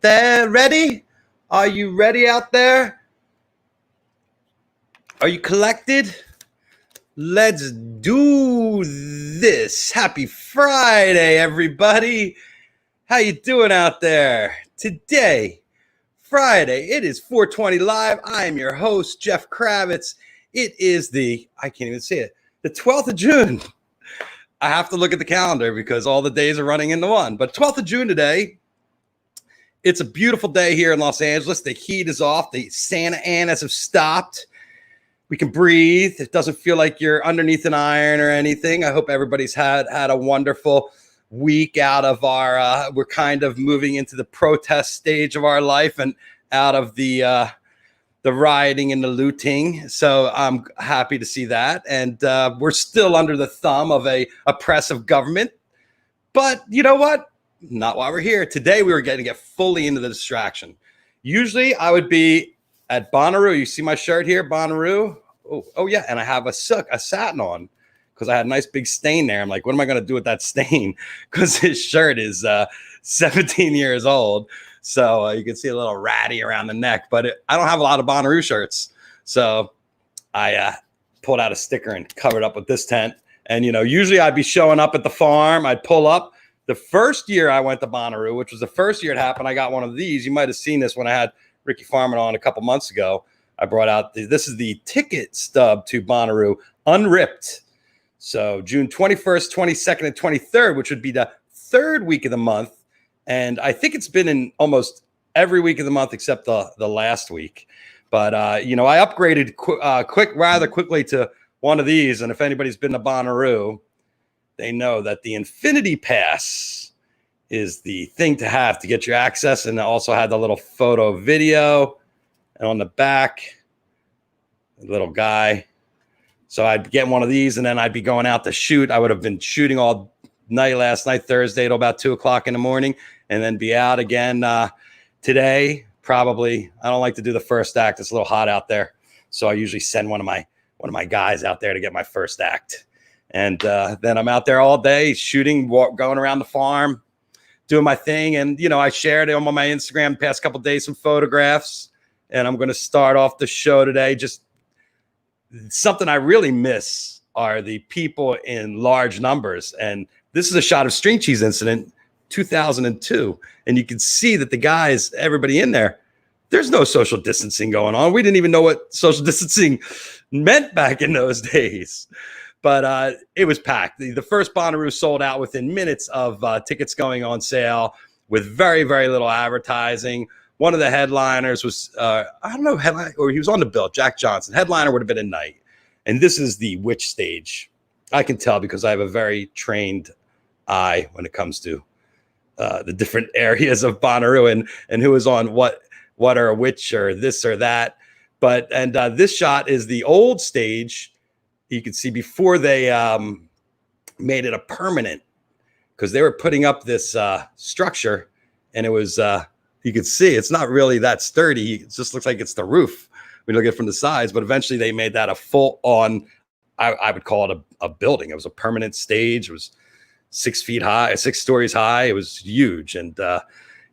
there ready? Are you ready out there? Are you collected? Let's do this. Happy Friday, everybody. How you doing out there? Today, Friday, it is 420 Live. I am your host, Jeff Kravitz. It is I can't even see it, the 12th of June. I have to look at the calendar because all the days are running into one. But 12th of June today, it's a beautiful day here in Los Angeles. The heat is off. The Santa Anas have stopped. We can breathe. It doesn't feel like you're underneath an iron or anything. I hope everybody's had a wonderful week out of our, we're kind of moving into the protest stage of our life and out of the rioting and the looting. So I'm happy to see that. And we're still under the thumb of a oppressive government. But you know what? Not while we're here. Today, we were going to get fully into the distraction. Usually, I would be at Bonnaroo. You see my shirt here, Bonnaroo? Oh yeah. And I have a satin on because I had a nice big stain there. I'm like, what am I going to do with that stain? Because his shirt is 17 years old. So you can see a little ratty around the neck. But I don't have a lot of Bonnaroo shirts. So I pulled out a sticker and covered up with this tent. And, you know, usually I'd be showing up at the farm. I'd pull up. The first year I went to Bonnaroo, which was the first year it happened, I got one of these. You might have seen this when I had Ricky Farman on a couple months ago. I brought out this is the ticket stub to Bonnaroo, unripped. So June 21st, 22nd, and 23rd, which would be the third week of the month. And I think it's been in almost every week of the month except the last week. But, you know, I upgraded rather quickly to one of these. And if anybody's been to Bonnaroo, they know that the Infinity Pass is the thing to have to get your access. And I also had the little photo video. And on the back, a little guy. So I'd get one of these and then I'd be going out to shoot. I would have been shooting all night last night, Thursday, till about 2 o'clock in the morning. And then be out again today, probably. I don't like to do the first act. It's a little hot out there. So I usually send one of my guys out there to get my first act. And then I'm out there all day shooting, going around the farm, doing my thing. And, you know, I shared it on my Instagram the past couple of days, some photographs. And I'm going to start off the show today. Just something I really miss are the people in large numbers. And this is a shot of String Cheese Incident 2002. And you can see that the guys, everybody in there, there's no social distancing going on. We didn't even know what social distancing meant back in those days. But it was packed. The first Bonnaroo sold out within minutes of tickets going on sale with very, very little advertising. One of the headliners was, I don't know, or he was on the bill, Jack Johnson. Headliner would have been at night. And this is the witch stage. I can tell because I have a very trained eye when it comes to the different areas of Bonnaroo and who is on what are a witch or this or that. But this shot is the old stage. You can see before they made it a permanent, because they were putting up this structure, and it was you can see it's not really that sturdy. It just looks like it's the roof when you look at it from the sides. But eventually they made that a full on, I would call it a building. It was a permanent stage. It was 6 feet high, 6 stories high. It was huge, and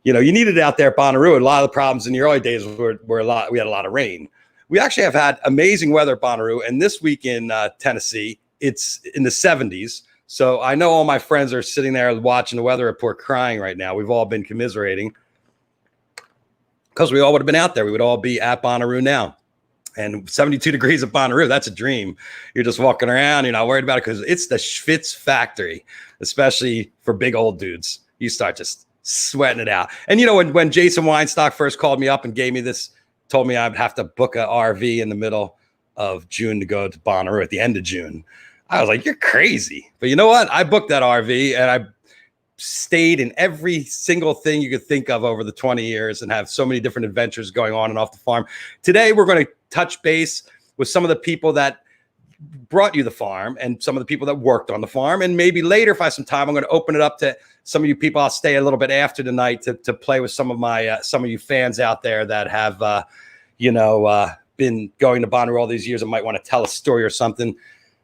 you know, you needed it out there at Bonnaroo. A lot of the problems in the early days were we had a lot of rain. We actually have had amazing weather at Bonnaroo, and this week in Tennessee, it's in the 70s. So I know all my friends are sitting there watching the weather report crying right now. We've all been commiserating because we all would have been out there. We would all be at Bonnaroo now. And 72 degrees at Bonnaroo, that's a dream. You're just walking around. You're not worried about it because it's the Schwitz factory, especially for big old dudes. You start just sweating it out. And, you know, when Jason Weinstock first called me up and gave me this, told me I'd have to book a RV in the middle of June to go to Bonnaroo at the end of June. I was like, you're crazy. But you know what? I booked that RV and I stayed in every single thing you could think of over the 20 years and have so many different adventures going on and off the farm. Today, we're going to touch base with some of the people that brought you the farm and some of the people that worked on the farm. And maybe later, if I have some time, I'm going to open it up to some of you people. I'll stay a little bit after tonight to play with some of you fans out there that have, been going to Bonnaroo all these years and might want to tell a story or something.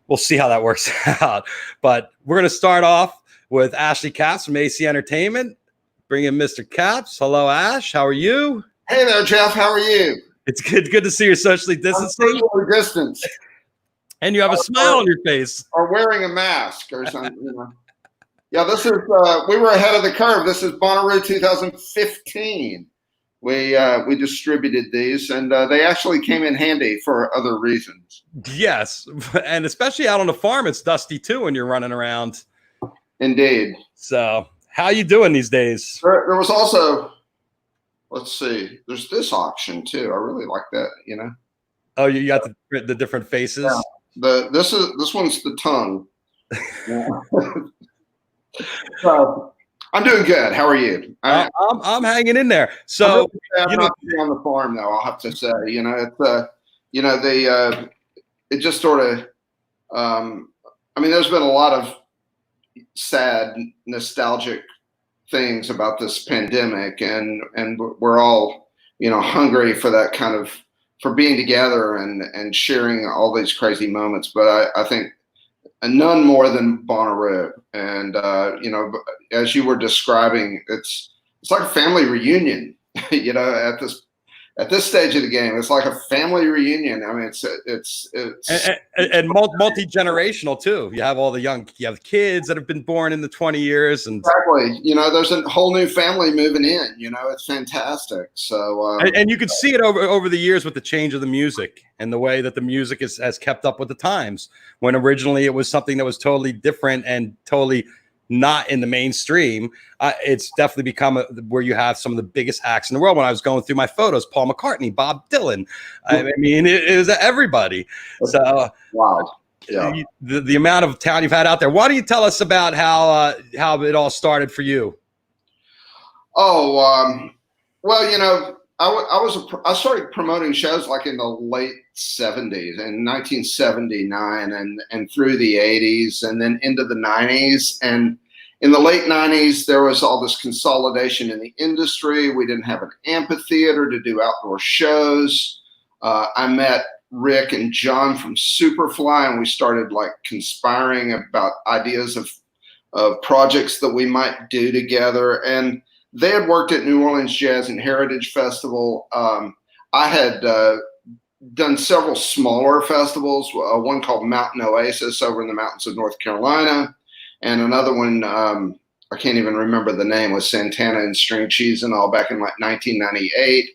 We'll see how that works out. But we're going to start off with Ashley Capps from AC Entertainment. Bring in Mr. Caps. Hello, Ash. How are you? Hey there, Jeff. How are you? It's good to see you're socially distancing. Socially distanced. And you have a smile on your face. Or wearing a mask or something. Yeah, this is, we were ahead of the curve. This is Bonnaroo 2015. We distributed these, and they actually came in handy for other reasons. Yes, and especially out on the farm, it's dusty too when you're running around. Indeed. So, how you doing these days? There was also, let's see, there's this auction too. I really like that, Oh, you got the different faces. Yeah. This one's the tongue. So I'm doing good. How are you? I'm hanging in there. So I'm not on the farm though. I'll have to say, it's it just sort of. I mean, there's been a lot of sad, nostalgic things about this pandemic, and we're all hungry for that kind of for being together and sharing all these crazy moments. But I think none more than Bonnaroo, and as you were describing, it's like a family reunion. At this stage of the game, it's like a family reunion. I mean, it's multi-generational too. You have all you have kids that have been born in the 20 years, and exactly. There's a whole new family moving in. It's fantastic. So and you can see it over the years with the change of the music and the way that the music has kept up with the times. When originally it was something that was totally different and totally not in the mainstream, it's definitely become where you have some of the biggest acts in the world. When I was going through my photos, Paul McCartney, Bob Dylan, I mean, it was everybody. So wow, yeah. The amount of talent you've had out there. Why don't you tell us about how it all started for you? Oh, well, I started promoting shows like in the late 70s, in 1979, and through the 80s, and then into the 90s. And in the late 90s, there was all this consolidation in the industry. We didn't have an amphitheater to do outdoor shows. I met Rick and John from Superfly, and we started like conspiring about ideas of projects that we might do together. And they had worked at New Orleans Jazz and Heritage Festival. I had done several smaller festivals, one called Mountain Oasis over in the mountains of North Carolina, and another one, I can't even remember the name, was Santana and String Cheese and all back in like 1998.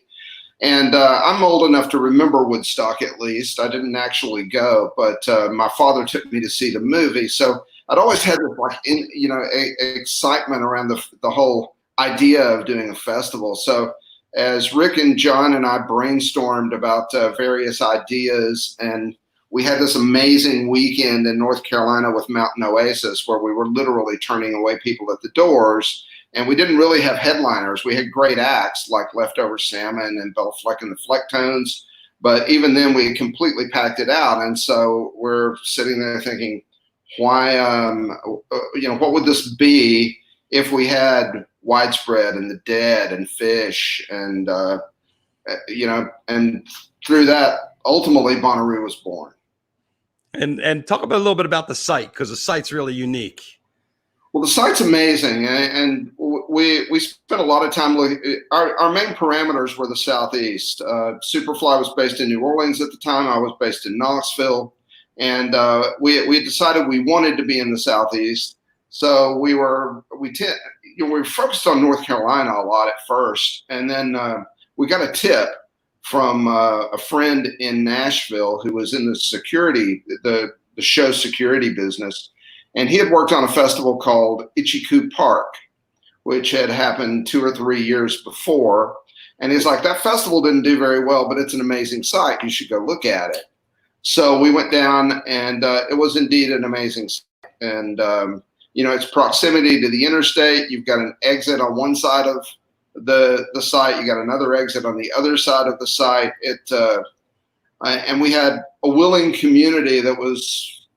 And I'm old enough to remember Woodstock at least. I didn't actually go, but my father took me to see the movie. So I'd always had this excitement around the whole idea of doing a festival. So as Rick and John and I brainstormed about various ideas, and we had this amazing weekend in North Carolina with Mountain Oasis where we were literally turning away people at the doors, and we didn't really have headliners. We had great acts like Leftover Salmon and Bella Fleck and the Flecktones, but even then we completely packed it out. And so we're sitting there thinking, why, what would this be if we had Widespread and the Dead and Fish and and through that ultimately Bonnaroo was born. And talk a little bit about the site, because the site's really unique. Well, the site's amazing, and we spent a lot of time looking. Our main parameters were the Southeast. Superfly was based in New Orleans at the time. I was based in Knoxville, and we decided we wanted to be in the Southeast. So we were focused on North Carolina a lot at first, and then we got a tip from a friend in Nashville who was in the security, the show security business, and he had worked on a festival called Itchy Park, which had happened 2 or 3 years before, and he's like, that festival didn't do very well, but it's an amazing site. You should go look at it. So we went down, and it was indeed an amazing site, and its proximity to the interstate. You've got an exit on one side of the site. You got another exit on the other side of the site. And we had a willing community that was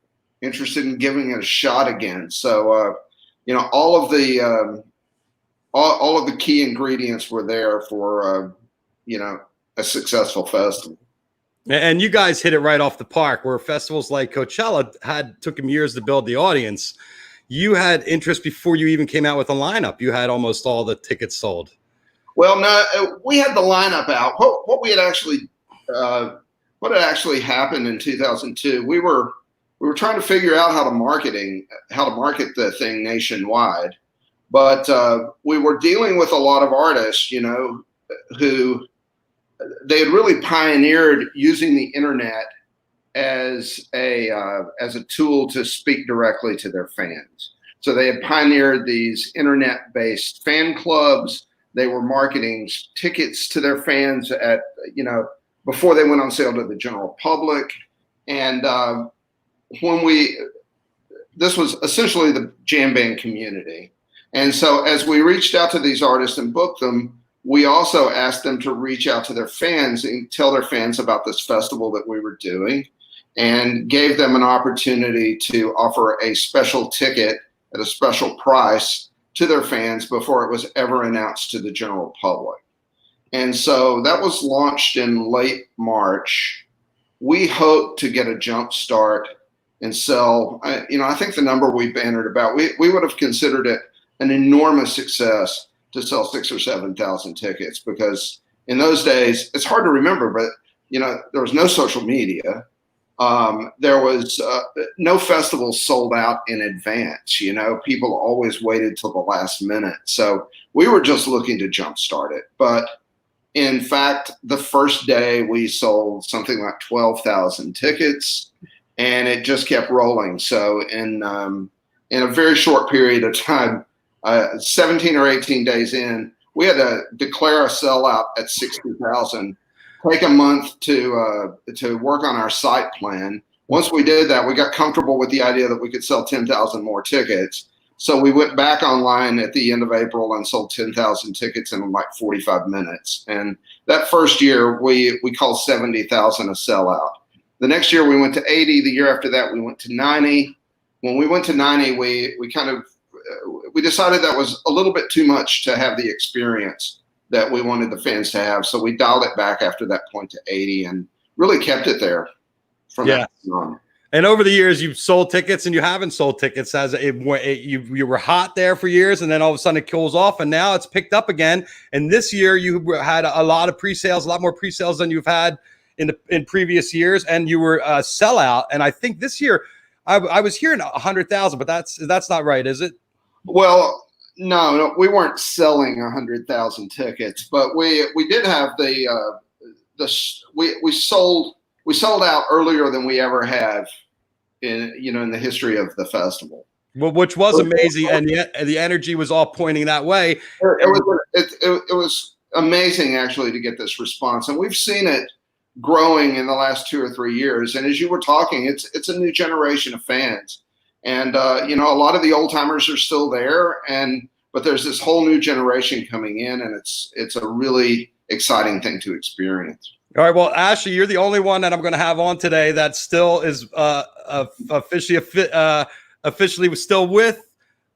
interested in giving it a shot again. So, all of the key ingredients were there for, a successful festival. And you guys hit it right off the park, where festivals like Coachella took them years to build the audience. you had interest before you even came out with a lineup. You had almost all the tickets sold. Well, no, we had the lineup out. What had actually happened in 2002? We were trying to figure out how to market the thing nationwide, but we were dealing with a lot of artists, who they had really pioneered using the internet as a tool to speak directly to their fans. So they had pioneered these internet-based fan clubs. They were marketing tickets to their fans before they went on sale to the general public. And this was essentially the jam band community. And so as we reached out to these artists and booked them, we also asked them to reach out to their fans and tell their fans about this festival that we were doing, and gave them an opportunity to offer a special ticket at a special price to their fans before it was ever announced to the general public. And so that was launched in late March. We hoped to get a jump start and sell, I think the number we bannered about, we would have considered it an enormous success to sell 6,000 or 7,000 tickets, because in those days, it's hard to remember, but there was no social media. There was no festivals sold out in advance. People always waited till the last minute. So we were just looking to jumpstart it. But in fact, the first day we sold something like 12,000 tickets, and it just kept rolling. So in a very short period of time, 17 or 18 days in, we had to declare a sellout at 60,000. Take a month to work on our site plan. Once we did that, we got comfortable with the idea that we could sell 10,000 more tickets. So we went back online at the end of April and sold 10,000 tickets in like 45 minutes. And that first year, we called 70,000 a sellout. The next year we went to 80. The year after that, we went to 90. When we went to 90, we decided that was a little bit too much to have the experience that we wanted the fans to have. So we dialed it back after that point to 80 and really kept it there from that on. And over the years, you've sold tickets and you haven't sold tickets. You were hot there for years, and then all of a sudden it cools off, and now it's picked up again. And this year you had a lot of pre-sales, a lot more pre-sales than you've had in previous years, and you were a sellout. And I think this year I was hearing 100,000, but that's not right, is it? Well, no, we weren't selling 100,000 tickets, but we did have we sold out earlier than we ever have in the history of the festival. Well, which was amazing, and yet the energy was all pointing that way. It was amazing actually to get this response, and we've seen it growing in the last 2 or 3 years. And as you were talking, it's a new generation of fans. And, a lot of the old timers are still there, but there's this whole new generation coming in, and it's a really exciting thing to experience. All right. Well, Ashley, you're the only one that I'm going to have on today that still is officially still with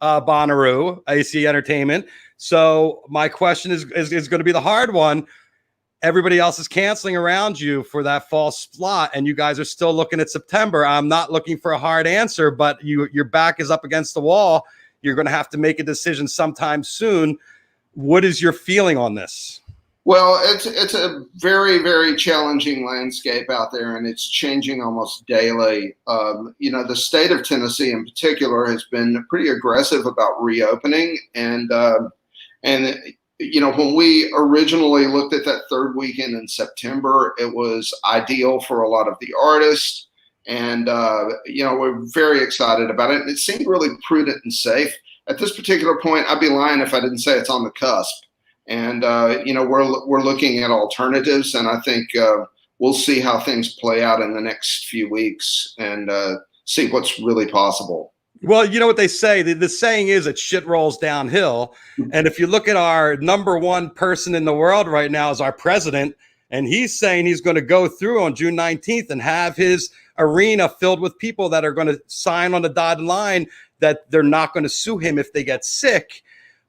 Bonnaroo AC Entertainment. So my question is going to be the hard one. Everybody else is canceling around you for that fall slot, and you guys are still looking at September. I'm not looking for a hard answer, but your back is up against the wall. You're going to have to make a decision sometime soon. What is your feeling on this? Well, it's a very, very challenging landscape out there, and it's changing almost daily. The state of Tennessee in particular has been pretty aggressive about reopening, and when we originally looked at that third weekend in September, it was ideal for a lot of the artists. And, we're very excited about it. It seemed really prudent and safe. At this particular point, I'd be lying if I didn't say it's on the cusp. And, we're looking at alternatives. And I think we'll see how things play out in the next few weeks and see what's really possible. Well, you know what they say, the saying is that shit rolls downhill. And if you look at our number one person in the world right now is our president, and he's saying he's going to go through on June 19th and have his arena filled with people that are going to sign on the dotted line that they're not going to sue him if they get sick.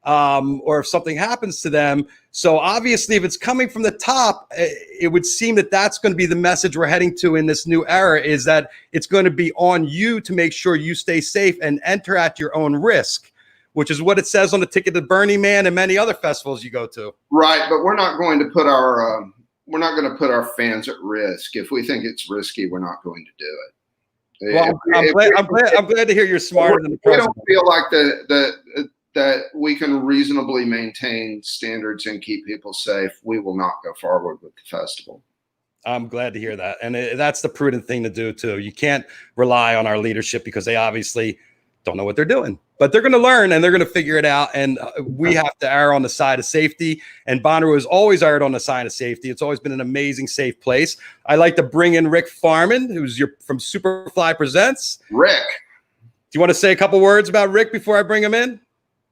or if something happens to them. So obviously, if it's coming from the top, it would seem that that's going to be the message we're heading to in this new era, is that it's going to be on you to make sure you stay safe and enter at your own risk, which is what it says on the ticket to Burning Man and many other festivals you go to. Right, but we're not going to put our fans at risk. If we think it's risky, we're not going to do it. Well, I'm glad to hear you're smarter than the president. We don't feel like that we can reasonably maintain standards and keep people safe, we will not go forward with the festival. I'm glad to hear that. And that's the prudent thing to do, too. You can't rely on our leadership because they obviously don't know what they're doing. But they're going to learn and they're going to figure it out. And we have to err on the side of safety. And Bonnaroo has always erred on the side of safety. It's always been an amazing, safe place. I like to bring in Rick Farman, who's from Superfly Presents. Rick. Do you want to say a couple words about Rick before I bring him in?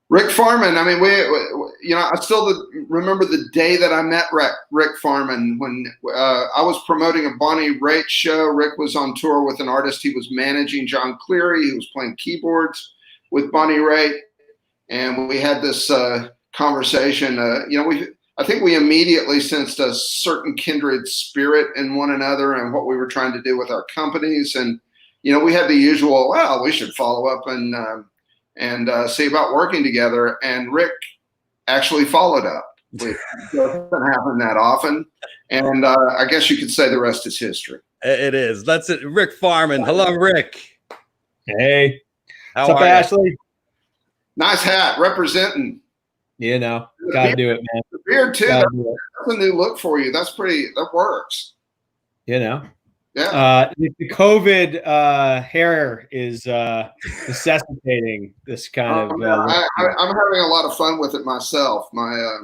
Rick Farman. I mean, I still remember the day that I met Rick Farman when I was promoting a Bonnie Raitt show. Rick was on tour with an artist he was managing, John Cleary. He was playing keyboards with Bonnie Raitt, and we had this conversation. I think we immediately sensed a certain kindred spirit in one another and what we were trying to do with our companies. And we had the usual, well, we should follow up and see about working together. And Rick actually followed up. It doesn't happen that often. And I guess you could say the rest is history. It is. That's it. Rick Farman. Hello, Rick. Hey. How What's up, are you? Ashley? Nice hat, representing. Gotta do it, man. The beard too. That's a new look for you. That works. Yeah. The COVID hair is necessitating this kind of. I'm having a lot of fun with it myself. My,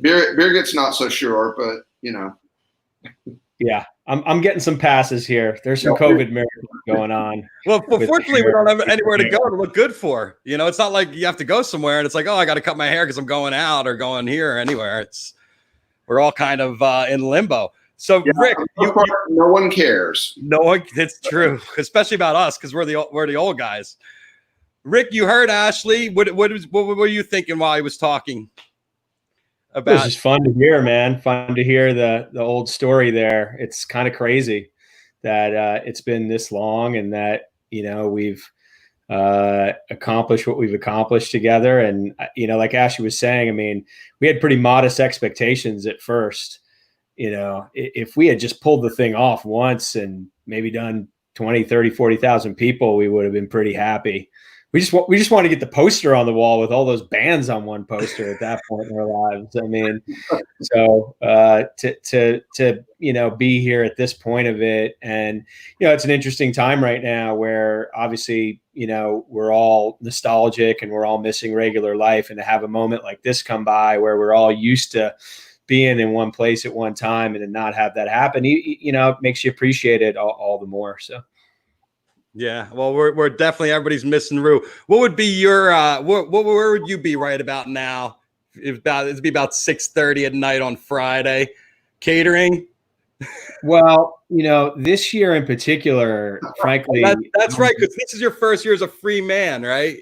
beer gets not so sure, but Yeah, I'm getting some passes here. There's some COVID miracles going on. Well, fortunately, we don't have anywhere to go to look good for. It's not like you have to go somewhere and it's like, oh, I got to cut my hair because I'm going out or going here or anywhere. We're all kind of in limbo. So, yeah, Rick, no one cares. No one. It's true, especially about us because we're the old guys. Rick, you heard Ashley. What were you thinking while he was talking? It was just fun to hear, man. Fun to hear the old story there. It's kind of crazy that it's been this long and that we've accomplished what we've accomplished together. And like Ashley was saying, I mean, we had pretty modest expectations at first. If we had just pulled the thing off once and maybe done 20, 30, 40,000 people, we would have been pretty happy. We just want to get the poster on the wall with all those bands on one poster at that point in our lives. I mean, so to be here at this point of it, and it's an interesting time right now where obviously we're all nostalgic and we're all missing regular life, and to have a moment like this come by where we're all used to being in one place at one time and to not have that happen, it makes you appreciate it all the more. So. Yeah, well, we're definitely, everybody's missing Rue. What would be your where would you be right about now? It'd be about 6:30 at night on Friday. Catering. Well, this year in particular, frankly, that's right, because this is your first year as a free man, right?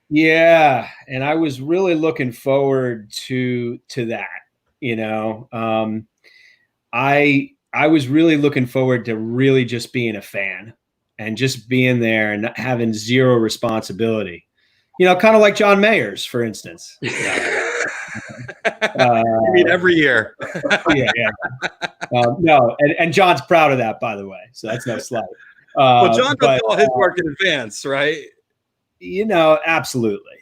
Yeah, and I was really looking forward to that. I was really looking forward to really just being a fan. And just being there and having zero responsibility, kind of like John Mayers, for instance. You mean every year? Yeah. No, and John's proud of that, by the way. So that's no slight. Well, John does all his work in advance, right? Absolutely.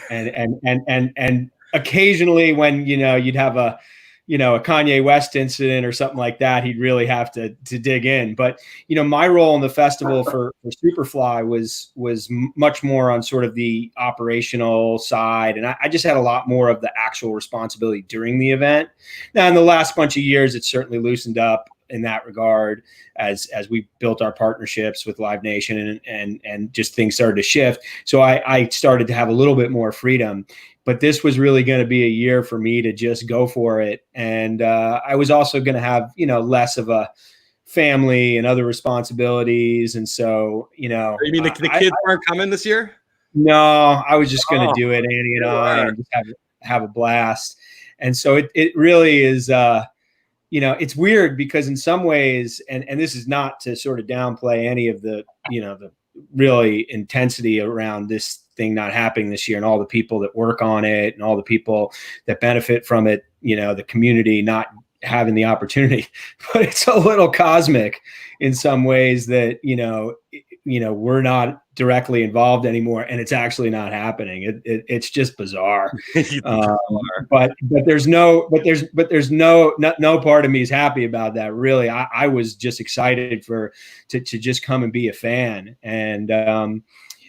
And occasionally when you'd have a Kanye West incident or something like that, he'd really have to dig in. But, my role in the festival for Superfly was much more on sort of the operational side. And I just had a lot more of the actual responsibility during the event. Now, in the last bunch of years, it's certainly loosened up in that regard as we built our partnerships with Live Nation and just things started to shift. So I started to have a little bit more freedom. But this was really going to be a year for me to just go for it. And I was also going to have, less of a family and other responsibilities. And so, You mean the kids weren't coming this year? No, I was just going to do it, Annie and I, and just have a blast. And so it really is, it's weird because in some ways, and this is not to sort of downplay any of the, the really intensity around this thing not happening this year and all the people that work on it and all the people that benefit from it, the community not having the opportunity, but it's a little cosmic in some ways that, we're not directly involved anymore and it's actually not happening. It's just bizarre. But there's no part of me is happy about that. Really. I was just excited to just come and be a fan. And,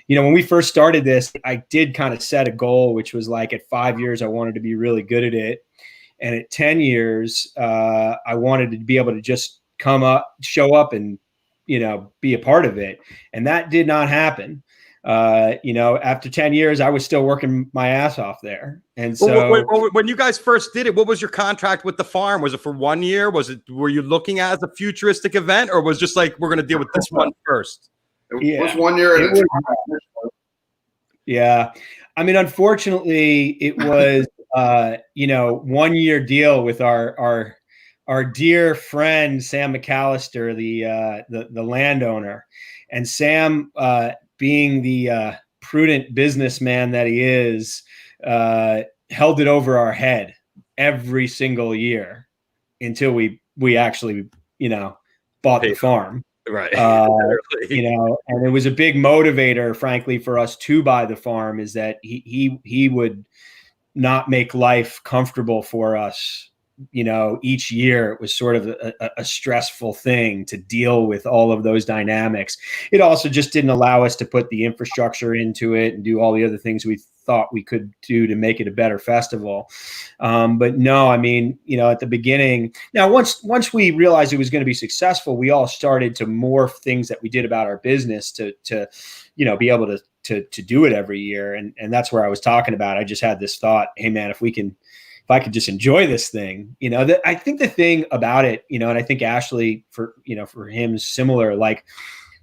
when we first started this, I did kind of set a goal, which was like at 5 years, I wanted to be really good at it. And at 10 years, I wanted to be able to just show up and, be a part of it. And that did not happen. After 10 years, I was still working my ass off there. And so when you guys first did it, what was your contract with the farm? Was it for 1 year? Were you looking at it as a futuristic event, or was it just like, we're going to deal with this one first? It was 1 year. Yeah. I mean, unfortunately it was, 1 year deal with our dear friend, Sam McAllister, the landowner, and Sam, being the prudent businessman that he is, held it over our head every single year until we actually, bought the farm. Right. And it was a big motivator, frankly, for us to buy the farm, is that he would not make life comfortable for us. Each year it was sort of a stressful thing to deal with all of those dynamics. It also just didn't allow us to put the infrastructure into it and do all the other things we thought we could do to make it a better festival. But no, I mean, at the beginning, now once we realized it was going to be successful, we all started to morph things that we did about our business to be able to do it every year. And that's where I was talking about. I just had this thought, hey man, if I could just enjoy this thing, I think the thing about it, and I think Ashley for him is similar, like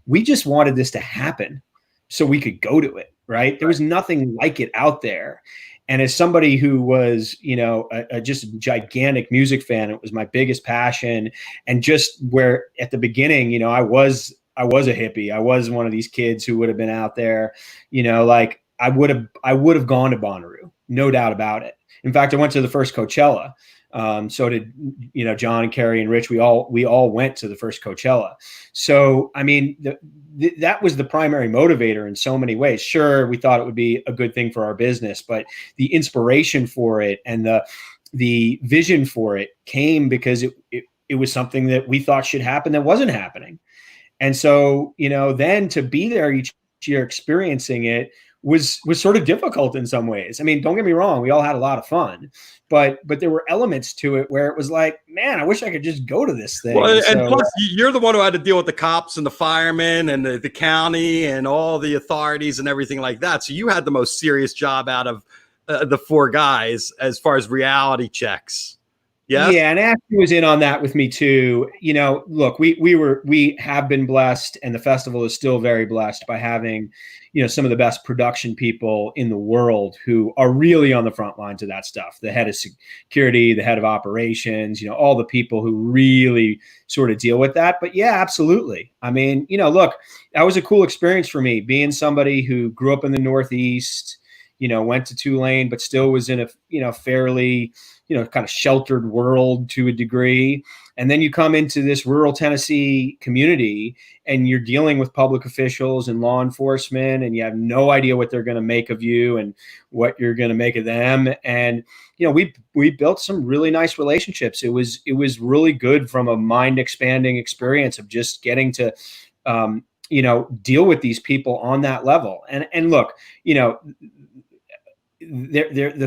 we just wanted this to happen so we could go to it. Right. There was nothing like it out there. And as somebody who was, just a gigantic music fan, it was my biggest passion. And just where at the beginning, I was a hippie. I was one of these kids who would have been out there, like I would have gone to Bonnaroo, no doubt about it. In fact, I went to the first Coachella. So did, John and Carrie and Rich, we all went to the first Coachella. So, I mean, that was the primary motivator in so many ways. Sure, we thought it would be a good thing for our business, but the inspiration for it and the vision for it came because it was something that we thought should happen that wasn't happening. And so, then to be there each year experiencing it was sort of difficult in some ways. I mean, don't get me wrong, we all had a lot of fun, but there were elements to it where it was like, man, I wish I could just go to this thing. Well, and plus, you're the one who had to deal with the cops and the firemen and the county and all the authorities and everything like that. So you had the most serious job out of the four guys as far as reality checks. Yes? Yeah, and Ashley was in on that with me too. Look, we have been blessed, and the festival is still very blessed by having, some of the best production people in the world who are really on the front lines of that stuff. The head of security, the head of operations, all the people who really sort of deal with that. But yeah, absolutely. I mean, look, that was a cool experience for me, being somebody who grew up in the Northeast, went to Tulane, but still was in a, fairly, kind of sheltered world to a degree. And then you come into this rural Tennessee community and you're dealing with public officials and law enforcement, and you have no idea what they're going to make of you and what you're going to make of them. And, we built some really nice relationships. It was really good from a mind expanding experience of just getting to, deal with these people on that level. And look, the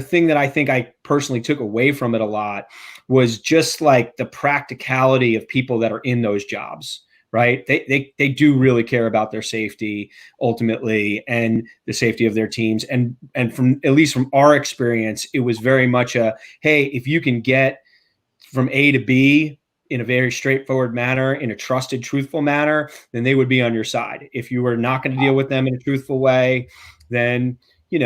thing that I think I personally took away from it a lot was just like the practicality of people that are in those jobs, right? They do really care about their safety ultimately and the safety of their teams. And from, at least from our experience, it was very much hey, if you can get from A to B in a very straightforward manner, in a trusted, truthful manner, then they would be on your side. If you were not going to deal with them in a truthful way, then you'd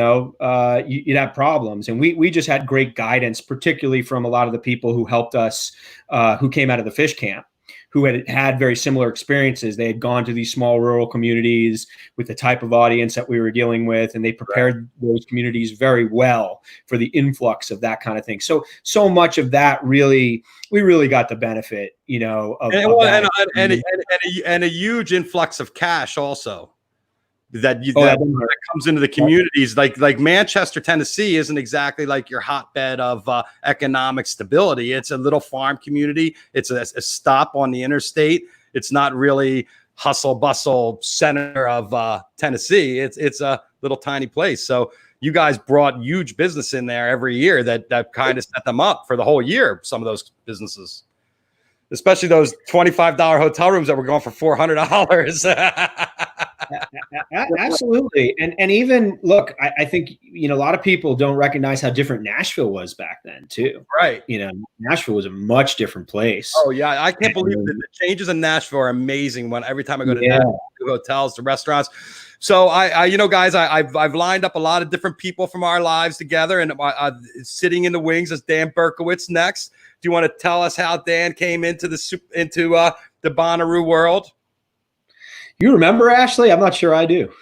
have problems. And we just had great guidance, particularly from a lot of the people who helped us, who came out of the fish camp, who had very similar experiences. They had gone to these small rural communities with the type of audience that we were dealing with, and they prepared those communities very well for the influx of that kind of thing. So much of that we really got the benefit, of and a huge influx of cash also. That comes into the communities. Like Manchester, Tennessee isn't exactly like your hotbed of economic stability. It's a little farm community. It's a stop on the interstate. It's not really hustle bustle center of Tennessee. It's a little tiny place. So you guys brought huge business in there every year that kind of set them up for the whole year. Some of those businesses, especially those $25 hotel rooms that were going for $400. Absolutely. And even look, I think, a lot of people don't recognize how different Nashville was back then too. Right. Nashville was a much different place. Oh yeah. I can't believe that the changes in Nashville are amazing. Every time I go to Nashville, to hotels, to restaurants. So I guys, I've lined up a lot of different people from our lives together, and sitting in the wings is Dan Berkowitz next. Do you want to tell us how Dan came into the Bonnaroo world? You remember, Ashley? I'm not sure I do.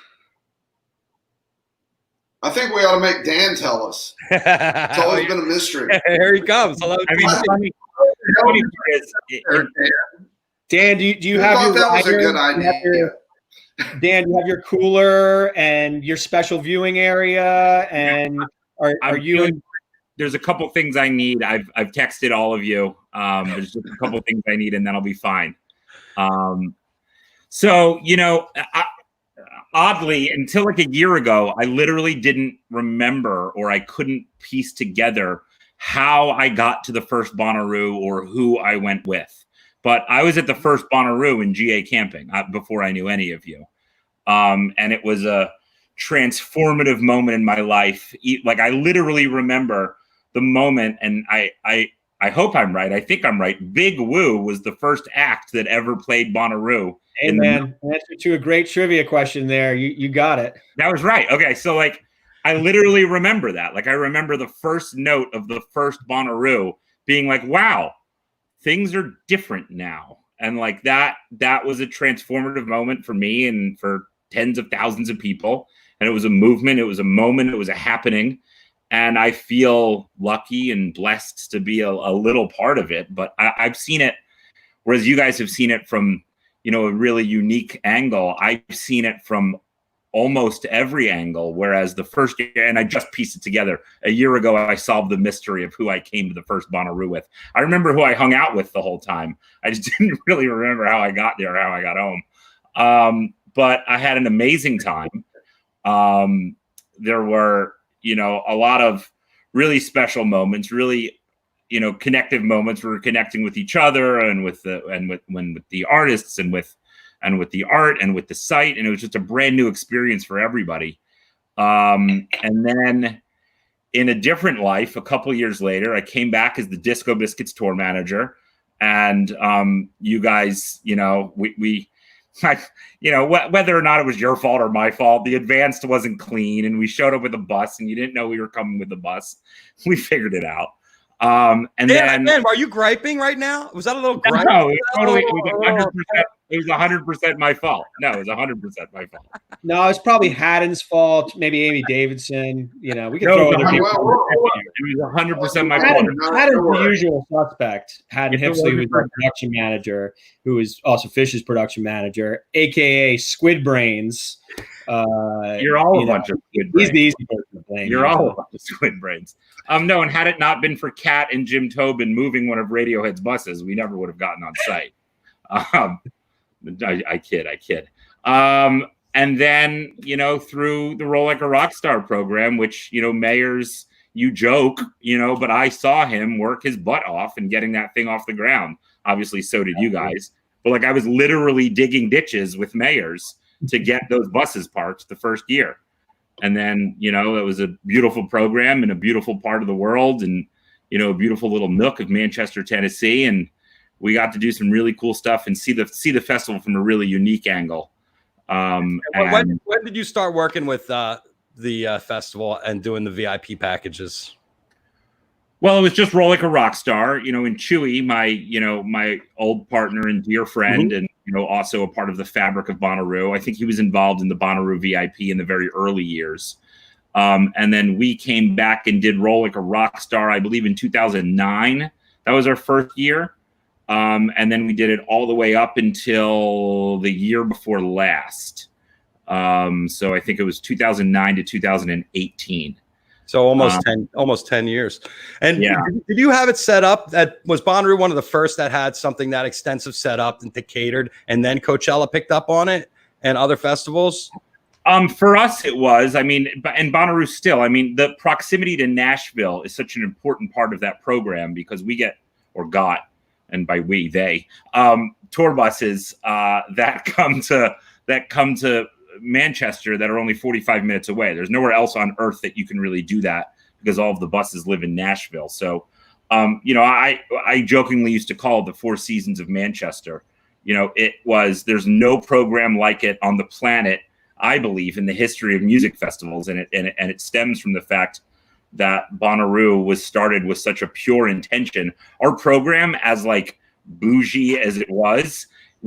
I think we ought to make Dan tell us. It's always been a mystery. Here he comes. Hello. Dan, do you have your that was a good idea. Dan, do you have your cooler and your special viewing area? And are you? There's a couple things I need. I've texted all of you. There's just a couple things I need, and then I'll be fine. So, oddly, until like a year ago, I literally didn't remember, or I couldn't piece together how I got to the first Bonnaroo or who I went with. But I was at the first Bonnaroo in GA camping before I knew any of you. And it was a transformative moment in my life. Like, I literally remember the moment, and I hope I'm right. I think I'm right. Big Woo was the first act that ever played Bonnaroo. Hey, man, answer to a great trivia question there. You got it. That was right. Okay, so like, I literally remember that. Like, I remember the first note of the first Bonnaroo being like, wow, things are different now. And like that was a transformative moment for me and for tens of thousands of people. And it was a movement. It was a moment. It was a happening. And I feel lucky and blessed to be a little part of it. But I've seen it, whereas you guys have seen it from, a really unique angle. I've seen it from almost every angle, whereas the first year, and I just pieced it together. A year ago, I solved the mystery of who I came to the first Bonnaroo with. I remember who I hung out with the whole time. I just didn't really remember how I got there or how I got home. But I had an amazing time. There were, a lot of really special moments, really, connective moments. We were connecting with each other and with the artists and with the art and with the site. And it was just a brand new experience for everybody. And then in a different life, a couple of years later, I came back as the Disco Biscuits tour manager. And you guys, whether or not it was your fault or my fault, the advanced wasn't clean, and we showed up with a bus, and you didn't know we were coming with the bus. We figured it out. And then, are you griping right now? Was that a little gripe? No, it was 100% my fault. No, it was 100% my fault. No, it's probably Haddon's fault. Maybe Amy Davidson. We could throw other people. It was 100% my fault. Haddon's the usual suspect. Haddon Hipsley, who was our production manager, who was also Fish's production manager, aka Squid Brains. You're all a bunch of squid brains. He's the easy person to blame. You're all a bunch of squid brains. No, and had it not been for Kat and Jim Tobin moving one of Radiohead's buses, we never would have gotten on site. I kid. And then, through the Roll Like a Rock Star program, which, Mayer's, you joke, but I saw him work his butt off and getting that thing off the ground. Obviously, so did you guys. But like, I was literally digging ditches with Mayer's to get those buses parked the first year. And then, it was a beautiful program in a beautiful part of the world and, a beautiful little nook of Manchester, Tennessee. And we got to do some really cool stuff and see the festival from a really unique angle. When did you start working with the festival and doing the VIP packages? Well, it was just Roll Like a Rock Star, and Chewy, my old partner and dear friend, and also a part of the fabric of Bonnaroo. I think he was involved in the Bonnaroo VIP in the very early years. And then we came back and did Roll Like a Rock Star, I believe in 2009. That was our first year. And then we did it all the way up until the year before last. So I think it was 2009 to 2018. So almost 10 years. And did you have it set up? That was Bonnaroo one of the first that had something that extensive set up and catered, and then Coachella picked up on it and other festivals? For us, it was. I mean, and Bonnaroo still. I mean, the proximity to Nashville is such an important part of that program because we get, or got, and by we, they, tour buses that come to Manchester that are only 45 minutes away. There's nowhere else on earth that you can really do that because all of the buses live in Nashville. So, I jokingly used to call it the Four Seasons of Manchester. There's no program like it on the planet, I believe, in the history of music festivals. And it stems from the fact that Bonnaroo was started with such a pure intention. Our program, as like bougie as it was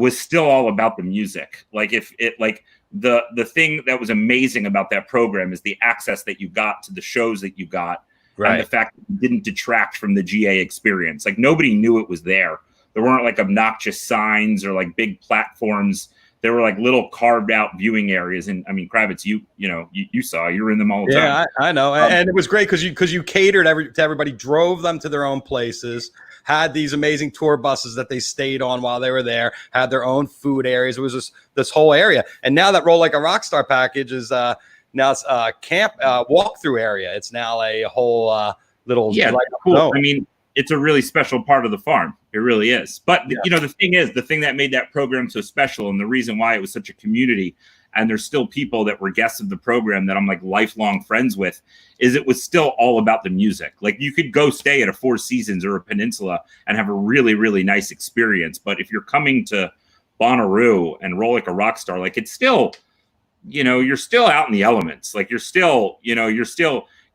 still all about the music. Like the thing that was amazing about that program is the access that you got to the shows that you got, right, and the fact that it didn't detract from the GA experience. Like nobody knew it was there. There weren't like obnoxious signs or like big platforms. There were like little carved out viewing areas. And I mean, Kravitz, you saw, you were in them all the time. Yeah, I know. And it was great because you catered to everybody, drove them to their own places, had these amazing tour buses that they stayed on while they were there, had their own food areas. It was just this whole area. And now that Roll Like a Rockstar package is now it's a camp walkthrough area. It's now a whole little cool. I mean, it's a really special part of the farm. It really is. But the thing that made that program so special, and the reason why it was such a community, and there's still people that were guests of the program that I'm like lifelong friends with, is it was still all about the music. Like you could go stay at a Four Seasons or a Peninsula and have a really, really nice experience. But if you're coming to Bonnaroo and Roll Like a Rockstar, like it's still, you're still out in the elements. Like you're still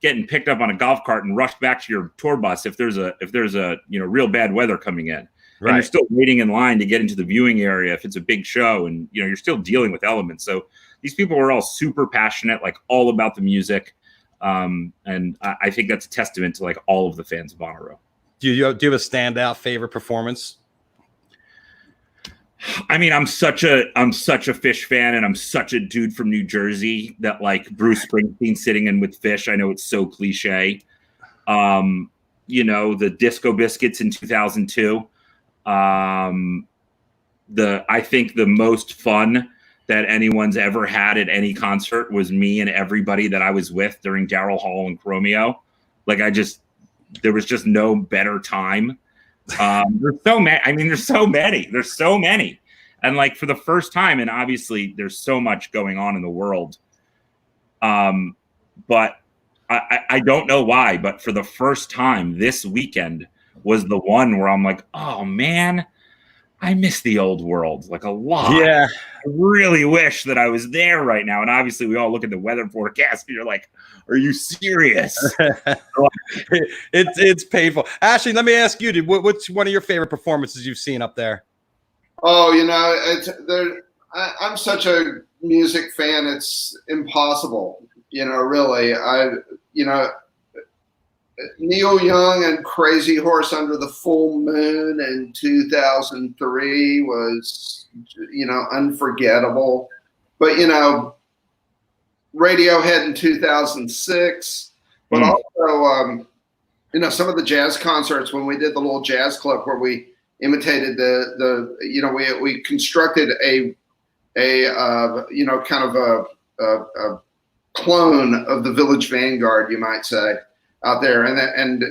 getting picked up on a golf cart and rushed back to your tour bus if there's a real bad weather coming in. Right. And you're still waiting in line to get into the viewing area if it's a big show, and you're still dealing with elements. So these people were all super passionate, like all about the music, and I think that's a testament to like all of the fans of Bonnaroo. Do you have a standout favorite performance? I mean, I'm such a Fish fan, and I'm such a dude from New Jersey that like Bruce Springsteen sitting in with Fish. I know it's so cliche. The Disco Biscuits in 2002. I think the most fun that anyone's ever had at any concert was me and everybody that I was with during Daryl Hall and Chromeo. Like there was just no better time. There's so many. I mean, there's so many. And like for the first time, and obviously there's so much going on in the world. But I don't know why, but for the first time this weekend was the one where I'm like, oh man, I miss the old world like a lot. Yeah. I really wish that I was there right now. And obviously we all look at the weather forecast and you're like, are you serious? It's painful. Ashley, let me ask you, what's one of your favorite performances you've seen up there? Oh, I'm such a music fan. It's impossible, really. Neil Young and Crazy Horse Under the Full Moon in 2003 was, unforgettable. But, Radiohead in 2006. But also, some of the jazz concerts when we did the little jazz club where we imitated we constructed a kind of a clone of the Village Vanguard, you might say, out there, and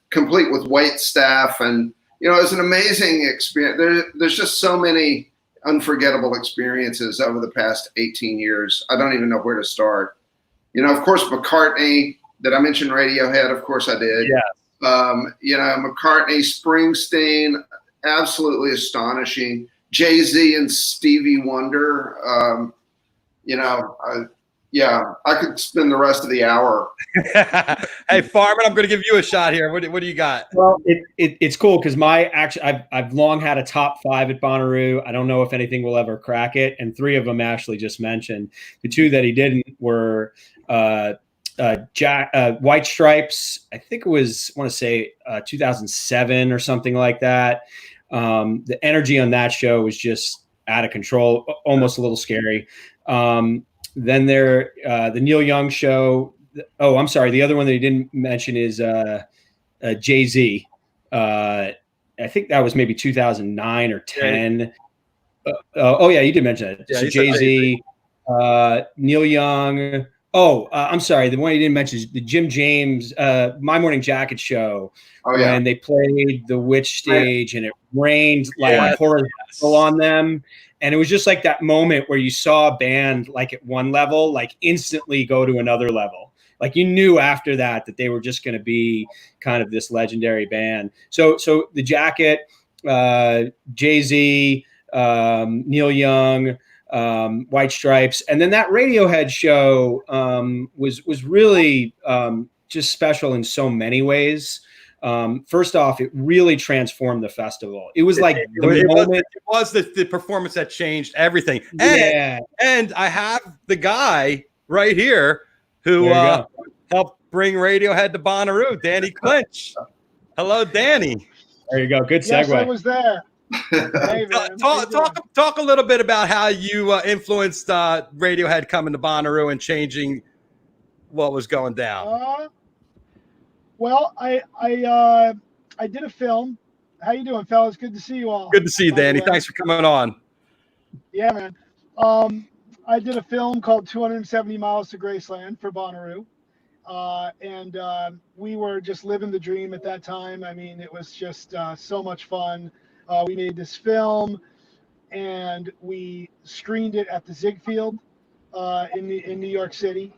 complete with wait staff, and it was an amazing experience. There's just so many unforgettable experiences over the past 18 years. I don't even know where to start. Of course, McCartney. Did I mention Radiohead? Of course I did. Yeah. McCartney, Springsteen, absolutely astonishing. Jay-Z and Stevie Wonder. Yeah, I could spend the rest of the hour. Hey, Farman, I'm going to give you a shot here. What do you got? Well, it's cool because I've long had a top 5 at Bonnaroo. I don't know if anything will ever crack it, and 3 of them Ashley just mentioned. The 2 that he didn't were White Stripes. I think it was, I want to say 2007 or something like that. The energy on that show was just out of control, almost a little scary. Then the Neil Young show. Oh, I'm sorry. The other one that he didn't mention is Jay-Z. I think that was maybe 2009 or 10. Oh yeah, you did mention that. Yeah, so Jay-Z, Neil Young. Oh, I'm sorry. The one you didn't mention is the Jim James, My Morning Jacket show. Oh, yeah. When they played the Witch stage and it rained like horizontal on them. And it was just like that moment where you saw a band like at one level, like instantly go to another level. Like you knew after that they were just going to be kind of this legendary band. So the Jacket, Jay-Z, Neil Young, White Stripes, and then that Radiohead show was really just special in so many ways. First off, it really transformed the festival. It was like it was the performance that changed everything. And I have the guy right here who helped bring Radiohead to Bonnaroo, Danny Clinch. Hello, Danny. There you go. Good segue. Yes, I was there. Hey, man. Talk a little bit about how you influenced Radiohead coming to Bonnaroo and changing what was going down. Well, I did a film. How you doing, fellas? Good to see you all. Good to see you, Danny. Thanks for coming on. Yeah, man. I did a film called 270 Miles to Graceland for Bonnaroo. And we were just living the dream at that time. I mean, it was just so much fun. We made this film and we screened it at the Ziegfeld in New York City.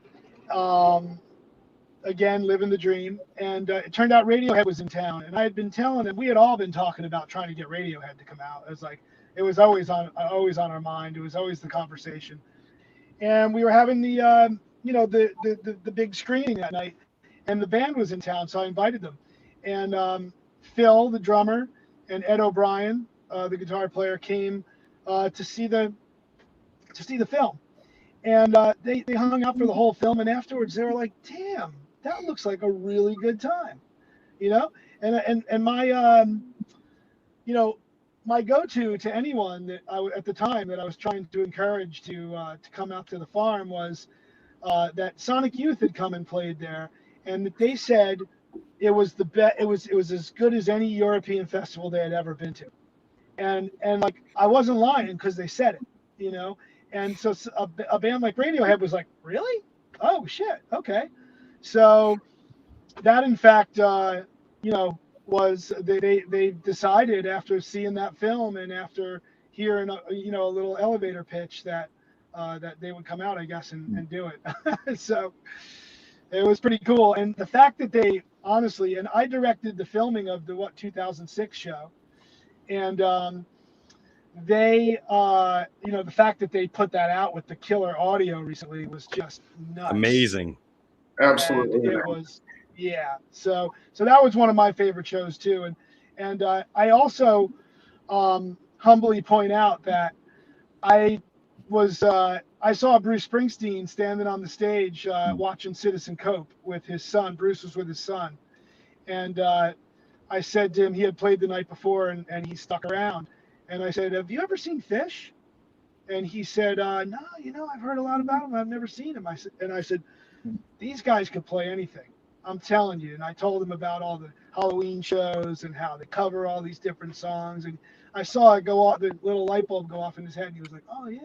Again, living the dream. And it turned out Radiohead was in town. And I had been telling them, we had all been talking about trying to get Radiohead to come out. It was always on our mind. It was always the conversation. And we were having the big screening that night. And the band was in town, so I invited them. And Phil, the drummer, and Ed O'Brien, the guitar player, came to see the film. And they hung out for the whole film. And afterwards, they were like, "Damn, that looks like a really good time," you know. And my my go-to to anyone that at the time that I was trying to encourage to come out to the farm was that Sonic Youth had come and played there, and that they said it was the best. It was as good as any European festival they had ever been to, and like I wasn't lying because they said it, you know. And so a band like Radiohead was like, really? Oh shit, okay. So that in fact, was they decided after seeing that film and after hearing a little elevator pitch that they would come out, I guess, and do it. So it was pretty cool. And the fact that they honestly, and I directed the filming of the 2006 show, and they the fact that they put that out with the killer audio recently was just nuts. Amazing. Absolutely. And it was, yeah. So that was one of my favorite shows too. And I also humbly point out that I saw Bruce Springsteen standing on the stage watching Citizen Cope with his son. Bruce was with his son. And I said to him, he had played the night before and he stuck around. And I said, "Have you ever seen Fish?" And he said, "No, I've heard a lot about him. I've never seen him." I said, "These guys could play anything. I'm telling you." And I told him about all the Halloween shows and how they cover all these different songs. And I saw it go off, the little light bulb go off in his head. And he was like, "Oh, yeah,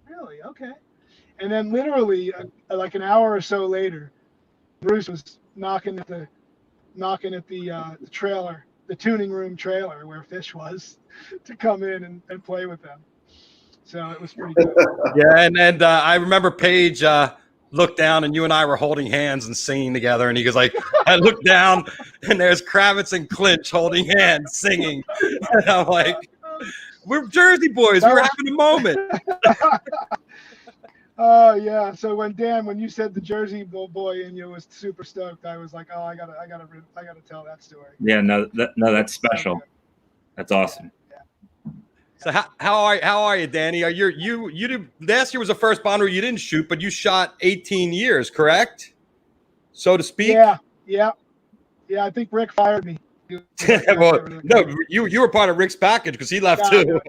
really? Okay." And then literally like an hour or so later, Bruce was knocking at the trailer, the tuning room trailer where Fish was, to come in and play with them. So it was pretty good. Yeah, and I remember Paige looked down and you and I were holding hands and singing together, and he goes like, I looked down and there's Kravitz and Clinch holding hands singing. And I'm like, we're Jersey boys. We're having a moment. Oh yeah. So when you said the Jersey boy and you was super stoked, I was like, oh, I gotta tell that story. Yeah, no, that's So special. good. That's awesome. So how are you, Danny? Are you did, last year was the first Bonnaroo you didn't shoot, but you shot 18 years, correct? So to speak. Yeah. I think Rick fired me. Well, no, you were part of Rick's package because he left too.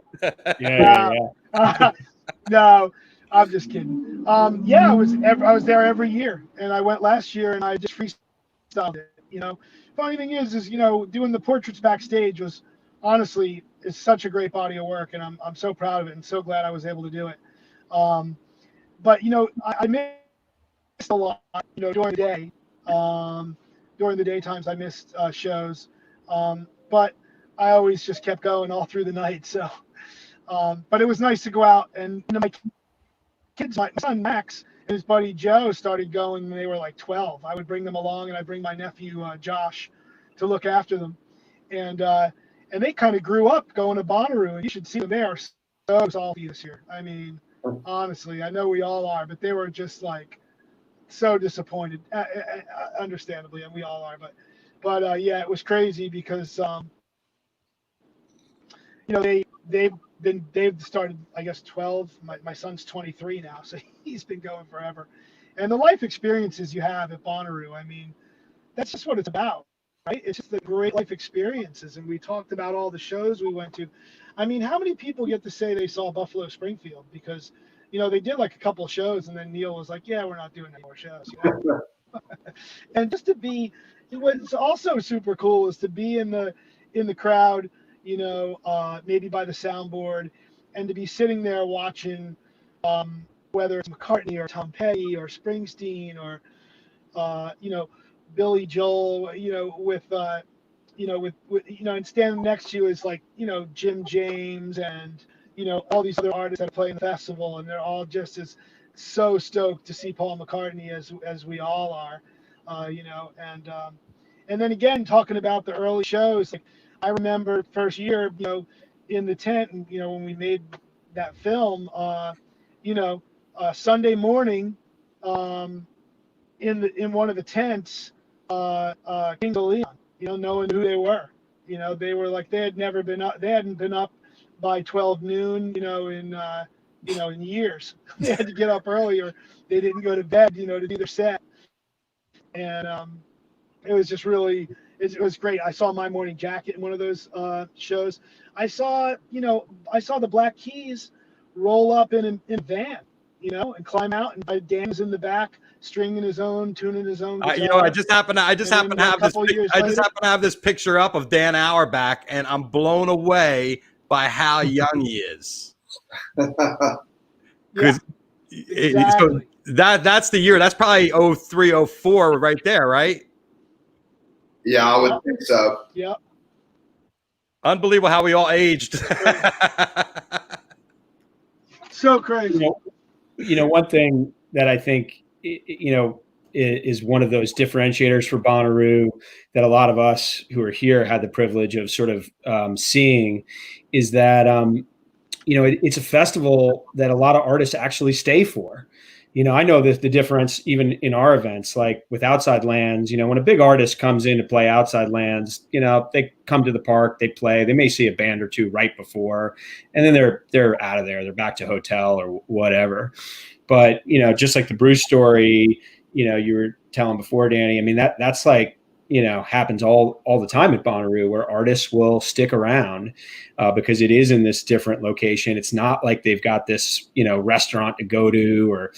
No, I'm just kidding. Yeah, I was there every year, and I went last year, and I just freestyled it. Funny thing is doing the portraits backstage was honestly is such a great body of work, and I'm so proud of it, and so glad I was able to do it. But I missed a lot. During the day. During the daytimes, I missed shows, but I always just kept going all through the night. So, but it was nice to go out, and my kids, my son Max and his buddy Joe started going when they were like 12. I would bring them along, and I'd bring my nephew Josh to look after them, and they kind of grew up going to Bonnaroo, and you should see them. They are so salty this year. I mean, honestly, I know we all are, but they were just like so disappointed, understandably, and we all are. But yeah, it was crazy because they've started, I guess, 12. My son's 23 now, so he's been going forever. And the life experiences you have at Bonnaroo, I mean, that's just what it's about, right? It's just the great life experiences. And we talked about all the shows we went to. I mean, how many people get to say they saw Buffalo Springfield? Because, they did like a couple of shows, and then Neil was like, yeah, we're not doing any more shows. And just to be, what's also super cool is to be in the crowd, maybe by the soundboard, and to be sitting there watching, whether it's McCartney or Tom Petty or Springsteen or, Billy Joel, with and standing next to you is like, Jim James and, all these other artists that play in the festival, and they're all just as so stoked to see Paul McCartney as we all are, and then again, talking about the early shows, like I remember first year, in the tent, and, when we made that film, Sunday morning, in one of the tents, Kings of Leon, knowing who they were, they were like, they hadn't been up by 12 noon, in years. They had to get up earlier. They didn't go to bed, to do their set. And it was just really, it was great. I saw My Morning Jacket in one of those shows. I saw the Black Keys roll up in a van, and climb out, and Dan was in the back stringing his own, tuning his own guitar. I just happen to have this picture up of Dan Auerbach, and I'm blown away by how young he is. Yeah, exactly. So that's the year. That's probably 03, 04 right there, right? Yeah, I would think so. Yep. Unbelievable how we all aged. So crazy. One thing that I think, is one of those differentiators for Bonnaroo that a lot of us who are here had the privilege of sort of seeing, is that, it's a festival that a lot of artists actually stay for. I know that the difference even in our events, like with Outside Lands, when a big artist comes in to play Outside Lands, they come to the park, they play, they may see a band or two right before, and then they're out of there, they're back to hotel or whatever. But, just like the Bruce story, you were telling before, Danny, I mean, that's like, happens all the time at Bonnaroo, where artists will stick around because it is in this different location. It's not like they've got this, restaurant to go to, or,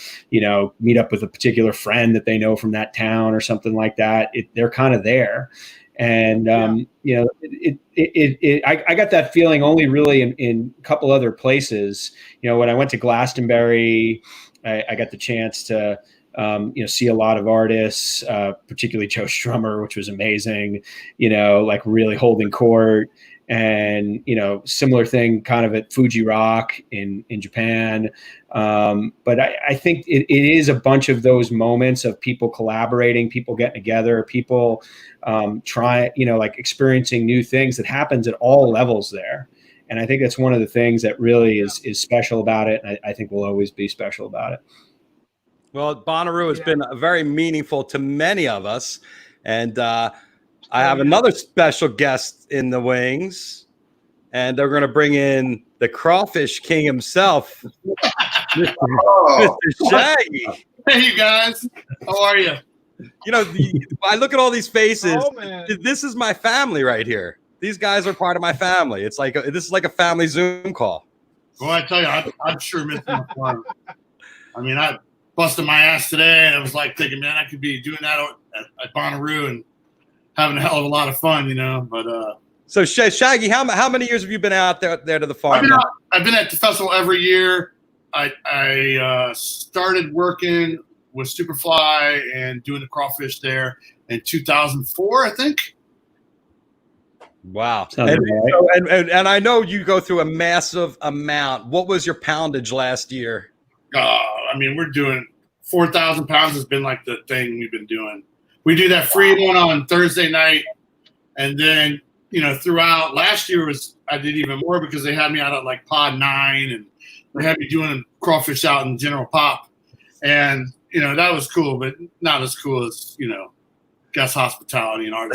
meet up with a particular friend that they know from that town or something like that. They're kind of there. And, I got that feeling only really in a couple other places. When I went to Glastonbury, I got the chance to, see a lot of artists, particularly Joe Strummer, which was amazing, like really holding court. And, similar thing kind of at Fuji Rock in Japan. But I think it is a bunch of those moments of people collaborating, people getting together, people like experiencing new things that happens at all levels there. And I think that's one of the things that really is special about it. And I think will always be special about it. Well, Bonnaroo has been very meaningful to many of us. And I have another special guest in the wings. And they're going to bring in the Crawfish King himself, Mr. Shaggy. Hey, you guys. How are you? You know, I look at all these faces. Oh, man. This is my family right here. These guys are part of my family. It's like this is like a family Zoom call. Well, I tell you, I'm sure missing the fun. I mean, I busted my ass today, and I was like thinking, man, I could be doing that at Bonnaroo and having a hell of a lot of fun, you know. But so Shaggy, how many years have you been out there to the farm? I've been at the festival every year. I started working with Superfly and doing the crawfish there in 2004, I think. Wow. And I know you go through a massive amount. What was your poundage last year? I mean, we're doing 4,000 pounds has been like the thing we've been doing. We do that free one on Thursday night. And then, you know, throughout last year I did even more because they had me out at like Pod 9 and they had me doing crawfish out in General Pop. And, you know, that was cool, but not as cool as, you know, guest hospitality and art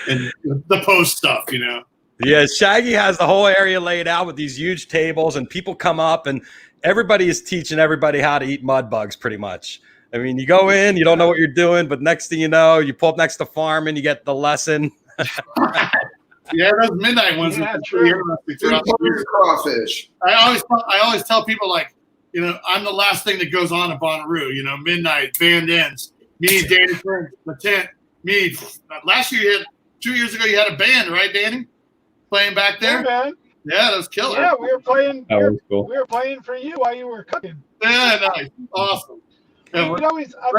and the post stuff, you know. Yeah, Shaggy has the whole area laid out with these huge tables, and people come up, and everybody is teaching everybody how to eat mud bugs, pretty much. I mean, you go in, you don't know what you're doing, but next thing you know, you pull up next to Farman, you get the lesson. Yeah, those midnight ones are pretty interesting. Crawfish. I always tell people, like, you know, I'm the last thing that goes on at Bonnaroo. You know, midnight band ends. Me, Danny Clinch, the tent. Me. Last year, 2 years ago, you had a band, right, Danny? Playing back there. Yeah, man. Yeah, that was killer. Yeah, we were playing. That was cool. We were playing for you while you were cooking. Yeah, nice, awesome. Yeah, I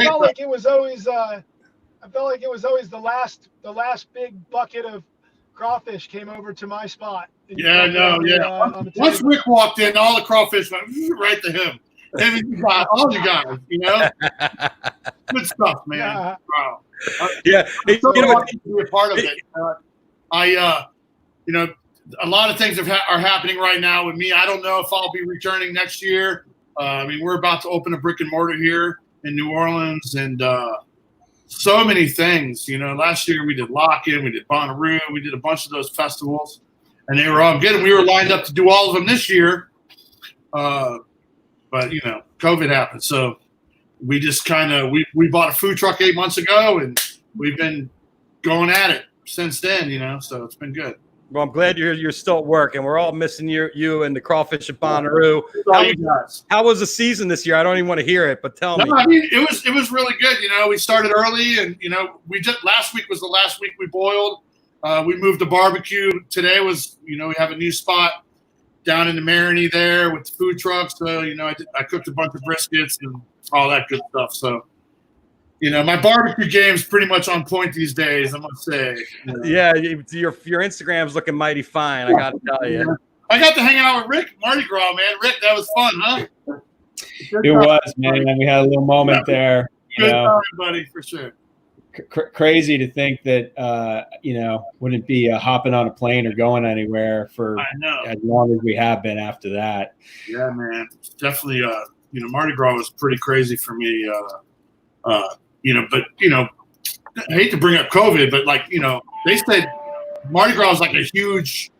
felt like it was always the last big bucket of crawfish came over to my spot. Yeah, Once Rick walked in, all the crawfish went right to him. Him and all you guys, you know. Good stuff, man. Yeah. Wow. Yeah, I'm so lucky to be a part of it. You know, a lot of things are happening right now with me. I don't know if I'll be returning next year. I mean, we're about to open a brick and mortar here in New Orleans, and so many things. You know, last year we did Lock-In, we did Bonnaroo, we did a bunch of those festivals, and they were all good. And we were lined up to do all of them this year, but you know, COVID happened, so we just kind of we bought a food truck 8 months ago, and we've been going at it since then. You know, so it's been good. Well, I'm glad you're still at work, and we're all missing you and the crawfish at Bonnaroo. How was the season this year? I don't even want to hear it, but tell me. I mean, it was really good. You know, we started early, and you know, last week was the last week we boiled. We moved to barbecue. Today was, you know, we have a new spot down in the Marini there with the food truck. So, you know, I cooked a bunch of briskets and all that good stuff. So, you know, my barbecue game's pretty much on point these days, I must say. You know. Yeah, your Instagram's looking mighty fine, I got to tell you. I got to hang out with Rick Mardi Gras, man. Rick, that was fun, huh? It was, man. We had a little moment there. Good time, buddy, for sure. Crazy to think that, you know, wouldn't be hopping on a plane or going anywhere for as long as we have been after that. Yeah, man. Definitely, you know, Mardi Gras was pretty crazy for me. You know, but, you know, I hate to bring up COVID, but, like, you know, they said Mardi Gras was like a huge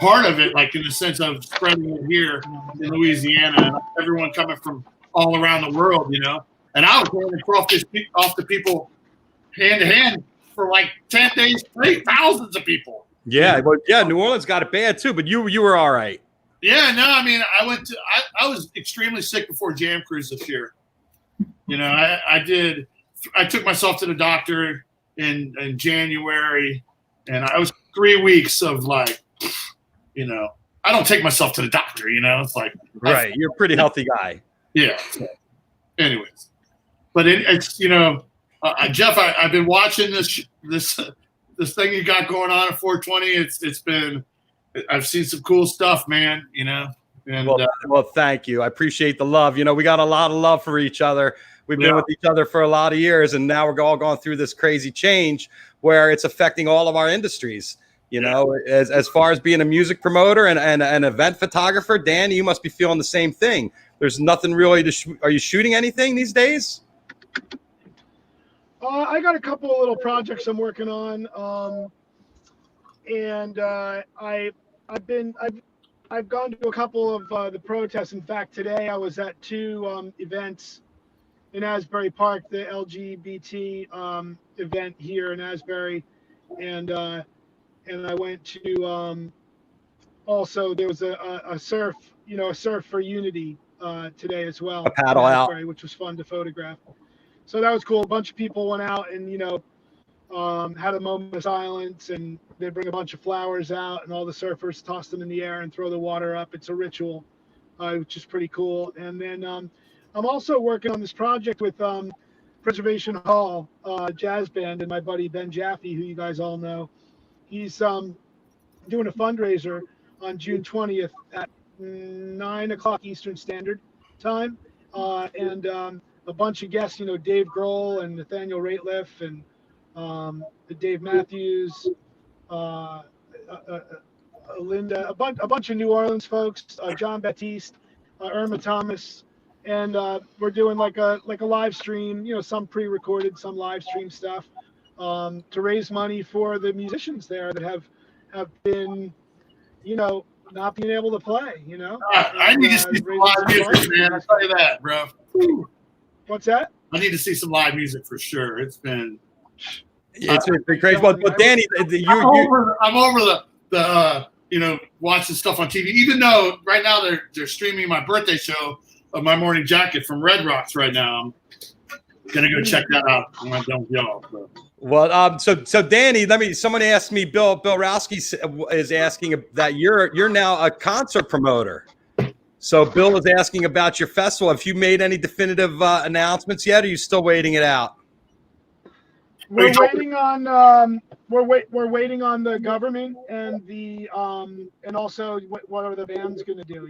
part of it, like in the sense of spreading it here in Louisiana and everyone coming from all around the world, you know. And I was handing crawfish off to people hand to hand for like 10 days straight, thousands of people. Yeah, well, yeah, New Orleans got it bad too, but you were all right. Yeah, no, I mean, I was extremely sick before Jam Cruise this year. You know, I took myself to the doctor in January, and I was 3 weeks of like, you know, I don't take myself to the doctor, you know, it's like. Right, you're a pretty healthy guy. Yeah. Anyways, but it's, you know, Jeff, I've been watching this thing you got going on at 420. I've seen some cool stuff, man, you know. And, well, thank you. I appreciate the love. You know, we got a lot of love for each other. We've been with each other for a lot of years, and now we're all going through this crazy change where it's affecting all of our industries. You know, as far as being a music promoter and an event photographer, Dan, you must be feeling the same thing. there's nothing really to. Are you shooting anything these days? I got a couple of little projects I'm working on, and I've gone to a couple of the protests. In fact, today I was at two events in Asbury Park, the LGBT event here in Asbury, and I went to also there was a surf for unity today as well. A paddle out, which was fun to photograph. So that was cool. A bunch of people went out and had a moment of silence, and they bring a bunch of flowers out, and all the surfers toss them in the air and throw the water up. It's a ritual, which is pretty cool. And then I'm also working on this project with Preservation Hall Jazz Band and my buddy Ben Jaffe, who you guys all know. He's doing a fundraiser on June 20th at 9 o'clock Eastern Standard Time, and a bunch of guests, Dave Grohl and Nathaniel Rateliff and Dave Matthews, Linda, a bunch of New Orleans folks, John Baptiste, Irma Thomas, and we're doing like a live stream, some pre-recorded, some live stream stuff to raise money for the musicians there that have been, not being able to play. I need to see some live music, man. I'll tell you that, bro. What's that? I need to see some live music for sure. It's been crazy. But Danny, I'm over the watching stuff on TV. Even though right now they're streaming my birthday show of My Morning Jacket from Red Rocks right now. I'm gonna go check that out when I'm done with y'all. So. Well, so Danny, someone asked me, Bill Rowski is asking that you're now a concert promoter. So Bill is asking about your festival. Have you made any definitive announcements yet? Or are you still waiting it out? We're waiting on we're waiting on the government and the and also what are the bands going to do?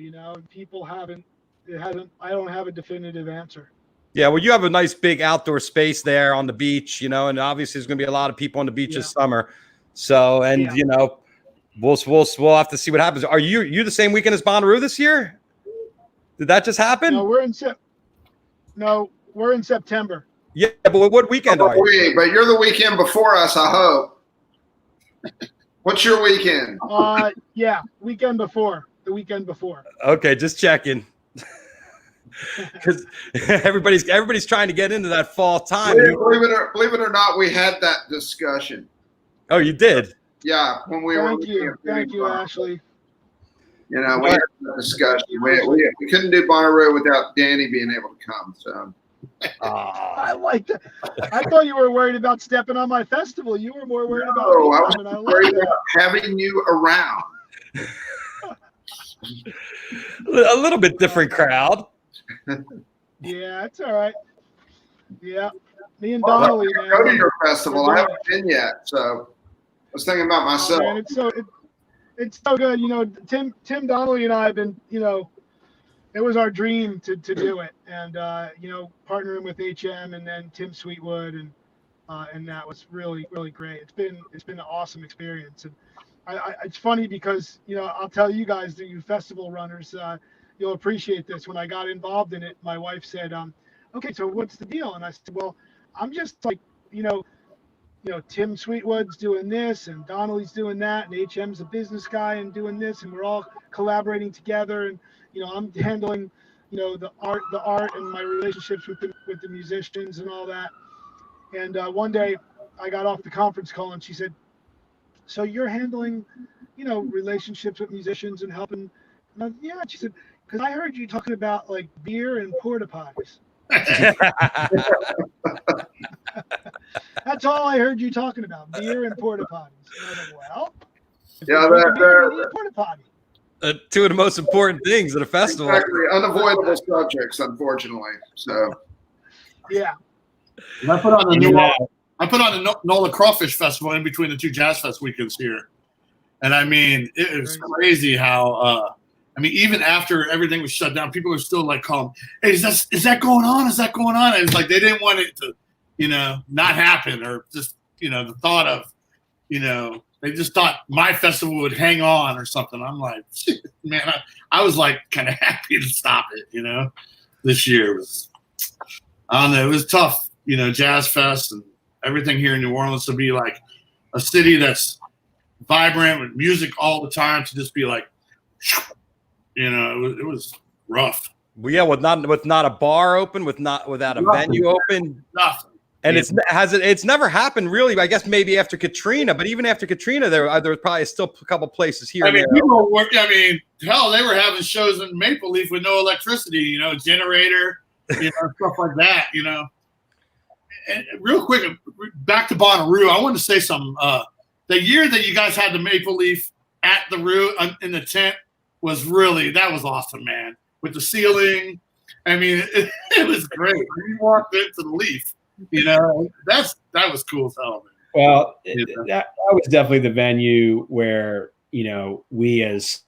People haven't. I don't have a definitive answer. Yeah, well, you have a nice big outdoor space there on the beach, and obviously there's going to be a lot of people on the beach this summer. So, and we'll have to see what happens. Are you the same weekend as Bonnaroo this year? Did that just happen? No, we're in September. Yeah, but what weekend are you? But you're the weekend before us, I hope. What's your weekend? Yeah, weekend before. The weekend before. Okay, just checking. Because everybody's trying to get into that fall time. Believe it or not, we had that discussion. Oh, you did? Yeah, when we were. Thank you, Ashley. We had that discussion. We couldn't do Bonnaroo without Danny being able to come. So. I like that. I thought you were worried about stepping on my festival. You were more worried about me. I was worried about having you around. A little bit different crowd. Yeah, it's all right. Yeah, me and Donnelly. I go to your festival. I haven't been yet, so I was thinking about myself. Man, it's so good. Tim Donnelly and I have been, it was our dream to do it, and partnering with HM and then Tim Sweetwood, and that was really, really great. It's been an awesome experience, and it's funny because I'll tell you guys, you festival runners, you'll appreciate this. When I got involved in it, my wife said, "Okay, so what's the deal?" And I said, "Well, I'm just like Tim Sweetwood's doing this, and Donnelly's doing that, and HM's a business guy and doing this, and we're all collaborating together, and I'm handling the art and my relationships with the musicians and all that." And one day I got off the conference call and she said, "So you're handling relationships with musicians and helping?" And I, yeah. She said, "Because I heard you talking about like beer and porta potties." That's all I heard you talking about, beer and porta potties. And I was like, well, they're porta potty. Two of the most important things at a festival. Exactly, unavoidable subjects, unfortunately. So, yeah. I put on the NOLA Crawfish Festival in between the two Jazz Fest weekends here, and I mean, it was crazy how. Even after everything was shut down, people are still like calling, "Hey, is that going on? Is that going on?" And it's like they didn't want it to, not happen, or just the thought of, they just thought my festival would hang on or something. I'm like, man, I was like kind of happy to stop it, you know. This year was, I don't know, it was tough, you know, Jazz Fest and everything here in New Orleans to be like a city that's vibrant with music all the time to just be like, you know, it was rough. Well, yeah, with not a bar open, without a venue open, nothing. And it's never happened really. I guess maybe after Katrina, but even after Katrina, there was probably still a couple places here. I mean, people were. I mean, hell, they were having shows in Maple Leaf with no electricity. You know, generator, you know, stuff like that. You know. And real quick, back to Bonnaroo. I wanted to say something. The year that you guys had the Maple Leaf at the Roo in the tent was that was awesome, man. With the ceiling, I mean, it was great. You walked into the Leaf. You know, that was cool as hell, man. Well, that was definitely the venue where, you know, we as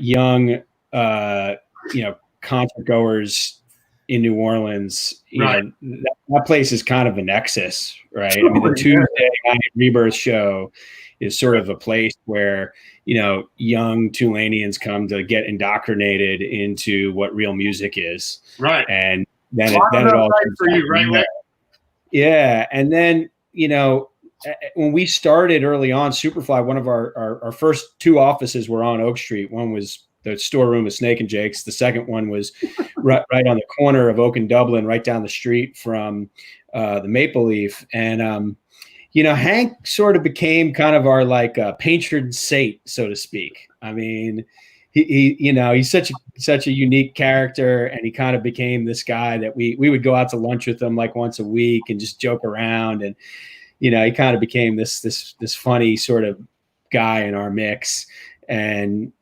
young, you know, concert goers in New Orleans, you know, that place is kind of a nexus, right? I mean, the Tuesday night Rebirth show is sort of a place where, you know, young Tulanians come to get indoctrinated into what real music is. Right. And then it all for you, right? Yeah. And then, you know, when we started early on, Superfly, one of our first two offices were on Oak Street. One was the storeroom of Snake and Jake's. The second one was right on the corner of Oak and Dublin, right down the street from the Maple Leaf. And, you know, Hank sort of became kind of our like patron saint, so to speak. I mean, he you know, he's such a unique character, and he kind of became this guy that we would go out to lunch with him like once a week and just joke around. And, you know, he kind of became this funny sort of guy in our mix. And,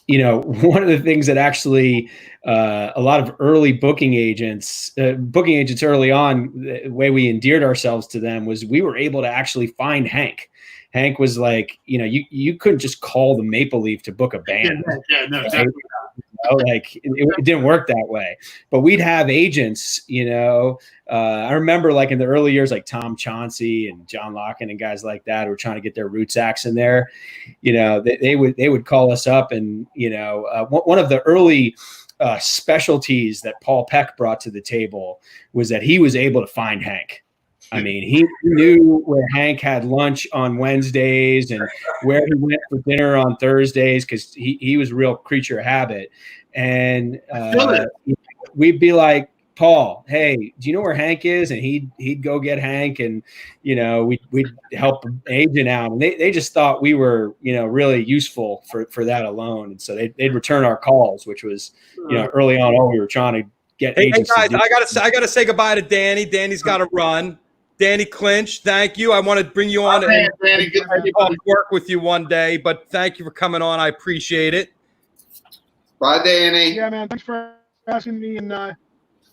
you know, one of the things that actually a lot of early booking agents early on, the way we endeared ourselves to them was we were able to actually find Hank. Hank was like, you know, you couldn't just call the Maple Leaf to book a band. Yeah, no, exactly. You know, like it didn't work that way. But we'd have agents, you know. I remember like in the early years, like Tom Chauncey and John Locken and guys like that who were trying to get their roots acts in there. You know, they would call us up, and, you know, one of the early specialties that Paul Peck brought to the table was that he was able to find Hank. I mean, he knew where Hank had lunch on Wednesdays and where he went for dinner on Thursdays, because he was a real creature of habit. And we'd be like, Paul, hey, do you know where Hank is? And he'd go get Hank, and, you know, we'd help an agent out. And they just thought we were, you know, really useful for that alone. And so they'd return our calls, which was, you know, early on all we were trying to get agents. Hey guys, I gotta say goodbye to Danny. Danny's got to run. Danny Clinch, thank you. I want to bring you on and work with you one day, but thank you for coming on. I appreciate it. Bye, Danny. Yeah, man. Thanks for asking me, and I'm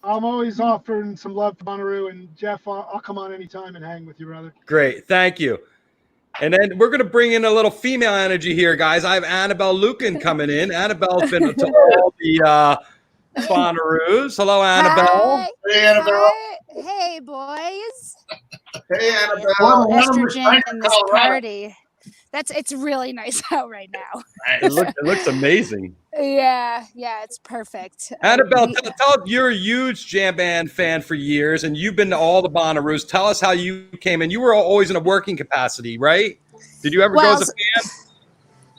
always offering some love to Bonnaroo. And Jeff, I'll come on anytime and hang with you, brother. Great, thank you. And then we're gonna bring in a little female energy here, guys. I have Annabel Lukins coming in. Annabel's been to all the Bonnaroos. Hello, Annabel. Hi. Hey, Annabel. Hi. Hey, boys. Hey, Annabel. Estrogen in this party. It's really nice out right now. It looks amazing. Yeah, it's perfect. Annabel, tell you're a huge jam band fan for years, and you've been to all the Bonnaroos. Tell us how you came in. You were always in a working capacity, right? Did you ever go as a fan?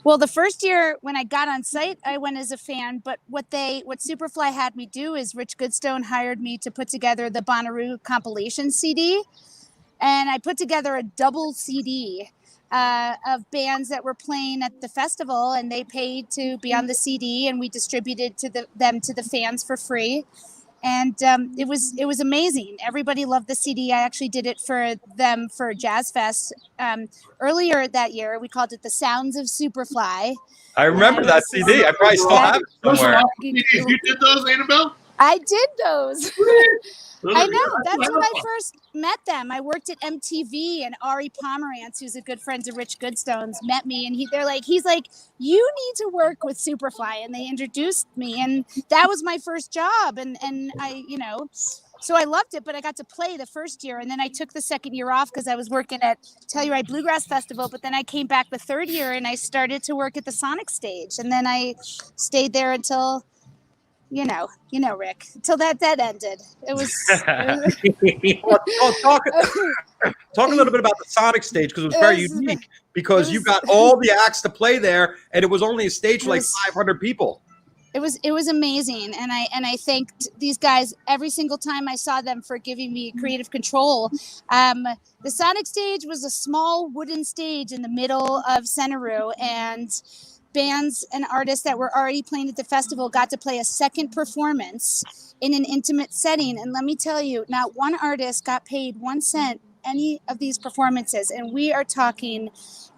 Well, the first year when I got on site, I went as a fan. But what Superfly had me do is Rich Goodstone hired me to put together the Bonnaroo Compilation CD, and I put together a double CD of bands that were playing at the festival, and they paid to be on the CD, and we distributed them to the fans for free. And it was amazing. Everybody loved the CD. I actually did it for them for Jazz Fest. Earlier that year, we called it The Sounds of Superfly. I remember that CD. I probably still have it somewhere. You did those, Annabel? I did those. I know. That's when I first met them. I worked at MTV, and Ari Pomerantz, who's a good friend of Rich Goodstone's, met me, and he's like, you need to work with Superfly, and they introduced me, and that was my first job, and I, you know, So I loved it, but I got to play the first year, and then I took the second year off because I was working at Telluride Bluegrass Festival. But then I came back the third year, and I started to work at the Sonic stage, and then I stayed there until, you know, Rick, until that ended. It was. Well, talk a little bit about the Sonic stage, because it was very unique, because you got all the acts to play there, and it was only a stage for like 500 people. It was amazing, and I thanked these guys every single time I saw them for giving me creative control. The Sonic stage was a small wooden stage in the middle of Bonnaroo, and bands and artists that were already playing at the festival got to play a second performance in an intimate setting. And let me tell you, not one artist got paid 1 cent any of these performances, and we are talking.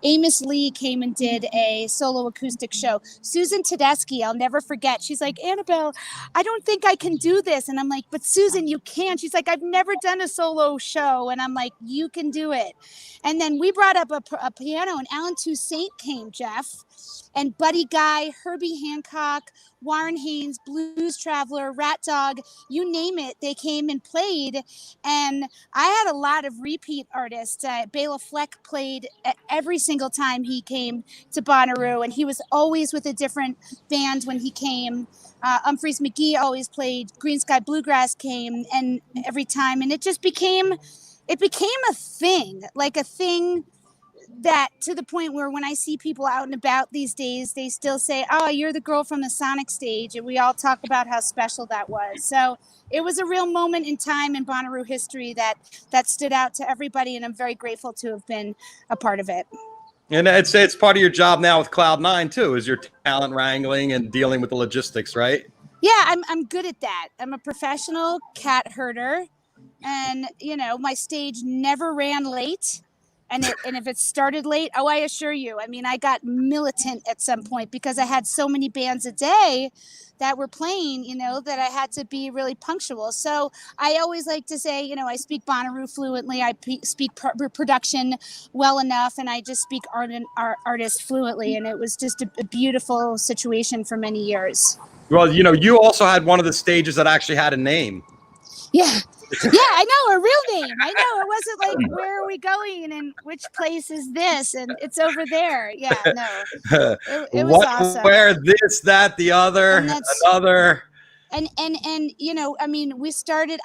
Amos Lee came and did a solo acoustic show. Susan Tedeschi, I'll never forget. She's like, Annabel, I don't think I can do this. And I'm like, but Susan, you can. She's like, I've never done a solo show. And I'm like, you can do it. And then we brought up a piano, and Alan Toussaint came, Jeff. And Buddy Guy, Herbie Hancock, Warren Haynes, Blues Traveler, Rat Dog, you name it, they came and played. And I had a lot of repeat artists. Bela Fleck played every single time he came to Bonnaroo, and he was always with a different band when he came. Humphreys McGee always played. Green Sky Bluegrass came, and every time, and it just became a thing, like a thing that, to the point where when I see people out and about these days, they still say, oh, you're the girl from the Sonic stage. And we all talk about how special that was. So it was a real moment in time in Bonnaroo history that stood out to everybody. And I'm very grateful to have been a part of it. And I'd say it's part of your job now with Cloud9 too, is your talent wrangling and dealing with the logistics, right? Yeah, I'm good at that. I'm a professional cat herder, and my stage never ran late. And if it started late, I assure you, I mean, I got militant at some point because I had so many bands a day that were playing, that I had to be really punctual. So I always like to say, I speak Bonnaroo fluently. I speak production well enough, and I just speak artist fluently. And it was just a beautiful situation for many years. Well, you also had one of the stages that actually had a name. Yeah. Yeah, I know, a real name. I know. It wasn't like, where are we going and which place is this? And it's over there. Yeah, no. It was awesome. Where, this, that, the other, another. And I mean,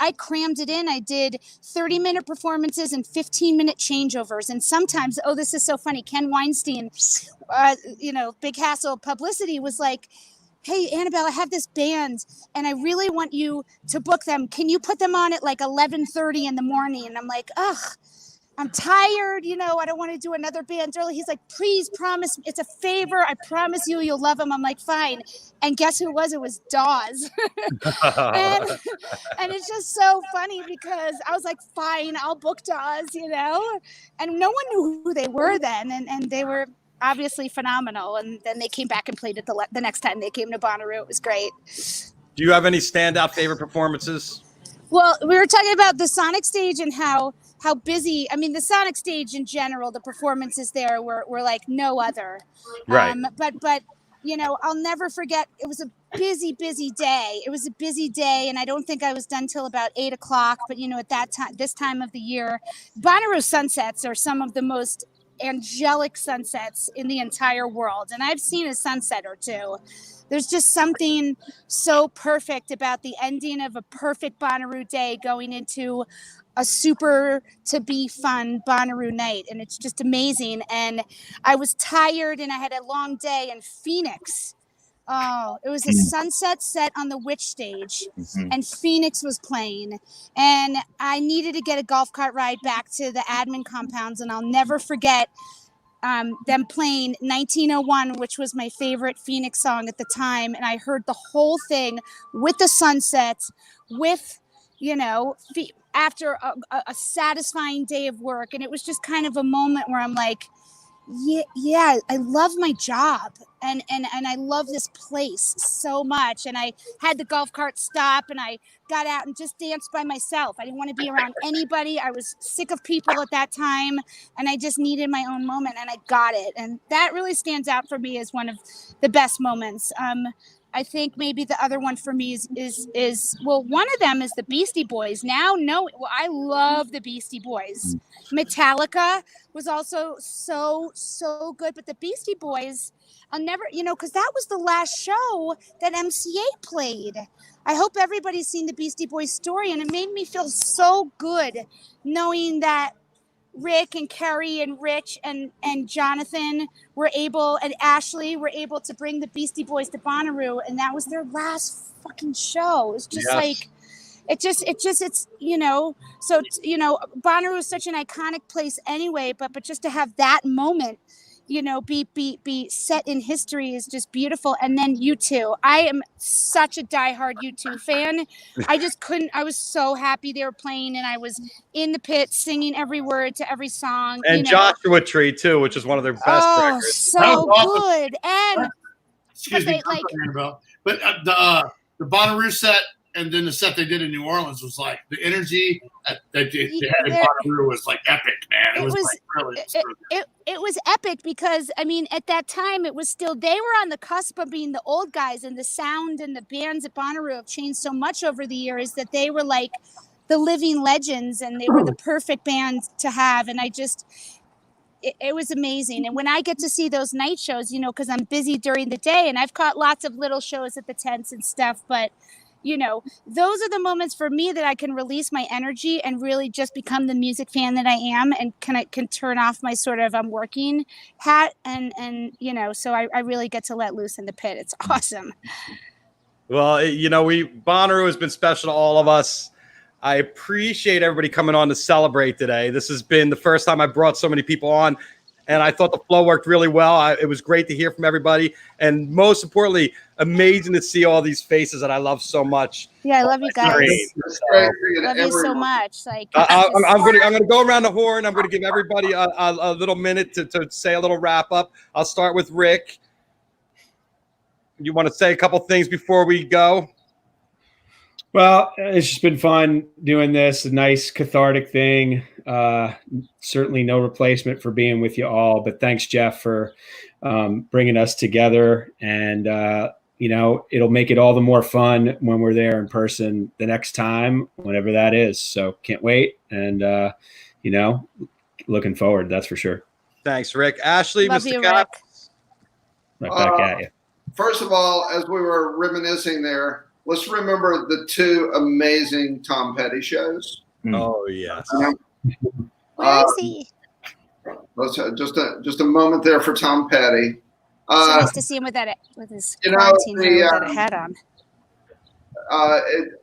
I crammed it in. I did 30-minute performances and 15-minute changeovers. And sometimes, this is so funny, Ken Weinstein, Big Hassle Publicity was like, hey, Annabel, I have this band, and I really want you to book them. Can you put them on at like 11:30 in the morning? And I'm like, ugh, I'm tired. I don't want to do another band early. He's like, please promise. It's a favor. I promise you'll love them. I'm like, fine. And guess who it was? It was Dawes. and it's just so funny because I was like, fine, I'll book Dawes, And no one knew who they were then, and they were obviously phenomenal. And then they came back and played it the next time they came to Bonnaroo. It was great. Do you have any standout favorite performances? Well, we were talking about the Sonic stage and how busy. I mean, the Sonic stage in general, the performances there were like no other. Right. But I'll never forget. It was a busy day. It was a busy day, and I don't think I was done till about 8 o'clock. But at that time, this time of the year, Bonnaroo sunsets are some of the most angelic sunsets in the entire world, and I've seen a sunset or two. There's just something so perfect about the ending of a perfect Bonnaroo day going into a super to be fun Bonnaroo night, and it's just amazing. And I was tired, and I had a long day in Phoenix. Oh, it was a sunset set on the Witch stage, and Phoenix was playing, and I needed to get a golf cart ride back to the admin compounds, and I'll never forget them playing 1901, which was my favorite Phoenix song at the time, and I heard the whole thing with the sunset, with, after a satisfying day of work, and it was just kind of a moment where I'm like, yeah, I love my job, and I love this place so much. And I had the golf cart stop, and I got out and just danced by myself. I didn't want to be around anybody. I was sick of people at that time, and I just needed my own moment, and I got it. And that really stands out for me as one of the best moments. I think maybe the other one for me is well, one of them is the Beastie Boys. Now, no, well, I love the Beastie Boys. Metallica was also so good, but the Beastie Boys, I'll never, because that was the last show that MCA played. I hope everybody's seen the Beastie Boys story, and it made me feel so good knowing that Rick and Kerry and Rich and Jonathan were able, and Ashley were able to bring the Beastie Boys to Bonnaroo, and that was their last fucking show. It's just like, it's so Bonnaroo is such an iconic place anyway, but just to have that moment, be set in history is just beautiful. And then U2. I am such a diehard U2 fan. I was so happy they were playing, and I was in the pit singing every word to every song. And Joshua Tree too, which is one of their best records. So good. And excuse me, Annabel. But the Bonnaroo set and then the set they did in New Orleans was like the energy that they had in Bonnaroo was like epic, man. It was like really it was epic because at that time it was still, they were on the cusp of being the old guys, and the sound and the bands at Bonnaroo have changed so much over the years that they were like the living legends, and they were the perfect band to have. And it was amazing. And when I get to see those night shows, because I'm busy during the day, and I've caught lots of little shows at the tents and stuff, but those are the moments for me that I can release my energy and really just become the music fan that I am, and can turn off my sort of I'm working hat, and so I really get to let loose in the pit. It's awesome. Well, Bonnaroo has been special to all of us. I appreciate everybody coming on to celebrate today. This has been the first time I brought so many people on, and I thought the flow worked really well. It was great to hear from everybody, and most importantly, amazing to see all these faces that I love so much. Yeah, I love you guys. Love you so much. Like I'm gonna go around the horn. I'm gonna give everybody a little minute to say a little wrap up. I'll start with Rick. You want to say a couple things before we go? Well, it's just been fun doing this, a nice cathartic thing. Certainly no replacement for being with you all, but thanks, Jeff, for bringing us together. And, it'll make it all the more fun when we're there in person the next time, whenever that is. So can't wait. And, looking forward, that's for sure. Thanks, Rick. Ashley, love Mr. you, Cap. Rick. Right back at you. First of all, as we were reminiscing there, let's remember the two amazing Tom Petty shows. Oh, yes. Where is he? Let's just a moment there for Tom Petty. So nice to see him with his quarantine without a hat on.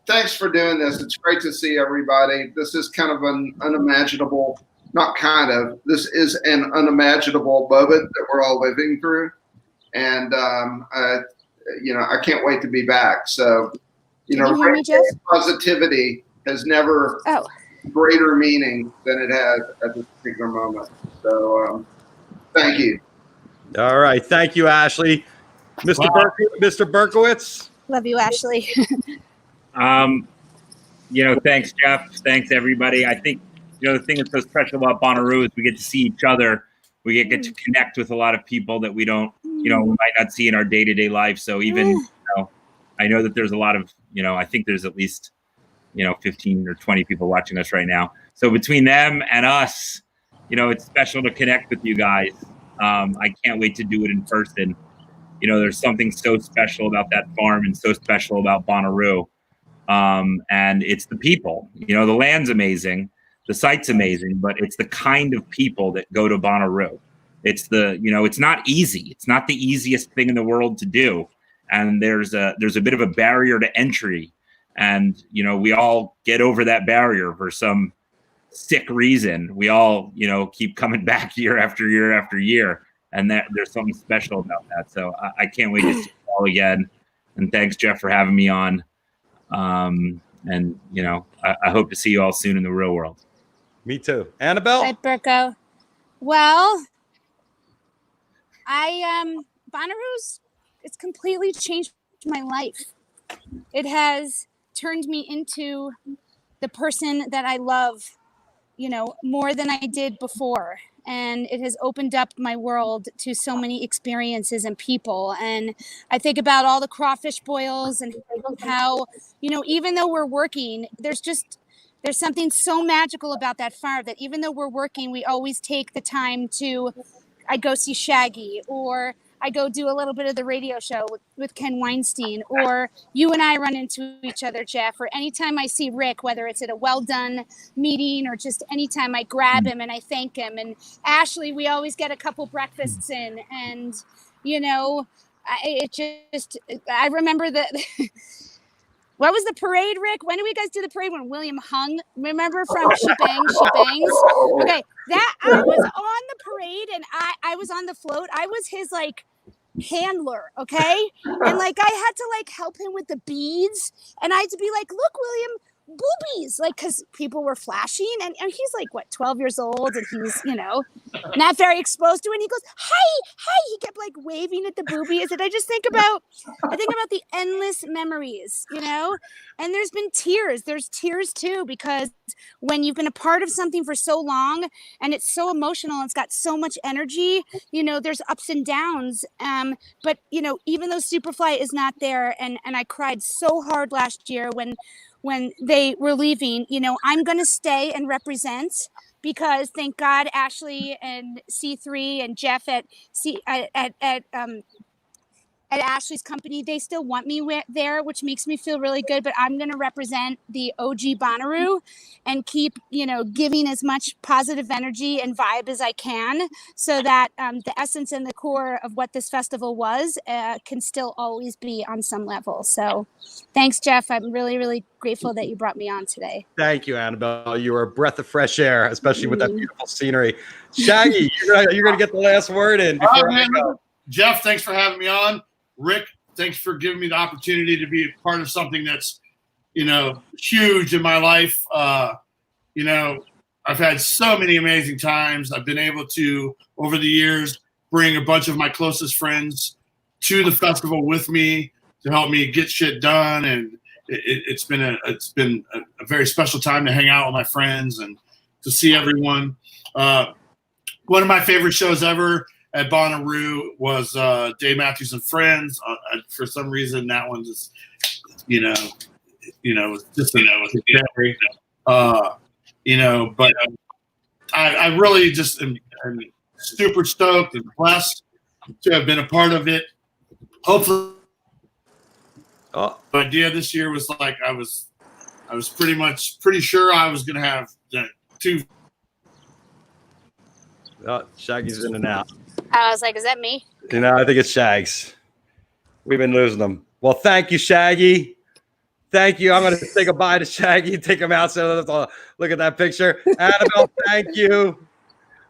Thanks for doing this. It's great to see everybody. This is kind of an unimaginable, not kind of, this is an unimaginable moment that we're all living through. And, I can't wait to be back. So, Can you hear me, Jeff? Positivity has never greater meaning than it has at this particular moment. So, thank you. All right. Thank you, Ashley. Mr. Berkowitz. Love you, Ashley. Thanks, Jeff. Thanks, everybody. I think, the thing that's so special about Bonnaroo is we get to see each other. We get to connect with a lot of people that we don't, we might not see in our day-to-day life. So even, I know that there's a lot of, I think there's at least, 15 or 20 people watching us right now. So between them and us, it's special to connect with you guys. I can't wait to do it in person. There's something so special about that farm and so special about Bonnaroo. And it's the people, the land's amazing. The site's amazing, but it's the kind of people that go to Bonnaroo. It's it's not easy. It's not the easiest thing in the world to do. And there's a bit of a barrier to entry. And, we all get over that barrier for some sick reason. We all, keep coming back year after year after year. And there's something special about that. So I can't wait to see you all again. And thanks, Jeff, for having me on. I hope to see you all soon in the real world. Me too. Annabel? Hi, Berko. Well, Bonnaroo's, it's completely changed my life. It has turned me into the person that I love, more than I did before. and it has opened up my world to so many experiences and people. And I think about all the crawfish boils and how, even though we're working, there's something so magical about that farm that even though we're working, we always take the time to, I go see Shaggy, or I go do a little bit of the radio show with Ken Weinstein, or you and I run into each other, Jeff, or anytime I see Rick, whether it's at a well done meeting or just anytime I grab him and I thank him. And Ashley, we always get a couple breakfasts in, and, I remember that. What was the parade, Rick? When did we guys do the parade when William hung? Remember from She Bangs, She Bangs? Okay, that I was on the parade and I was on the float. I was his handler, okay? And I had to help him with the beads, and I had to be like, look, William, boobies, because people were flashing, and he's 12 years old, and he's not very exposed to it, and he goes, hi, he kept waving at the boobies, and I think about the endless memories, and there's tears too, because when you've been a part of something for so long and it's so emotional and it's got so much energy, there's ups and downs, but even though Superfly is not there, and I cried so hard last year when they were leaving, I'm going to stay and represent, because thank God Ashley and C3 and Jeff at Ashley's company, they still want me there, which makes me feel really good. But I'm going to represent the OG Bonnaroo and keep, giving as much positive energy and vibe as I can, so that the essence and the core of what this festival was can still always be on some level. So thanks, Jeff. I'm really, really grateful that you brought me on today. Thank you, Annabel. You were a breath of fresh air, especially with that beautiful scenery. Shaggy, you're going to get the last word in before I go. Jeff, thanks for having me on. Rick, thanks for giving me the opportunity to be a part of something that's, huge in my life. I've had so many amazing times. I've been able to, over the years, bring a bunch of my closest friends to the festival with me to help me get shit done. And it's been a very special time to hang out with my friends and to see everyone. One of my favorite shows ever at Bonnaroo was Dave Matthews and Friends. For some reason, that one just, was just, but I really just am super stoked and blessed to have been a part of it. Hopefully, the idea this year was I was pretty sure I was going to have two. Oh, Shaggy's in and out. I was like, is that me? I think it's Shags. We've been losing them. Well, thank you, Shaggy. Thank you. I'm going to say goodbye to Shaggy. Take him out. So look at that picture. Annabel, thank you.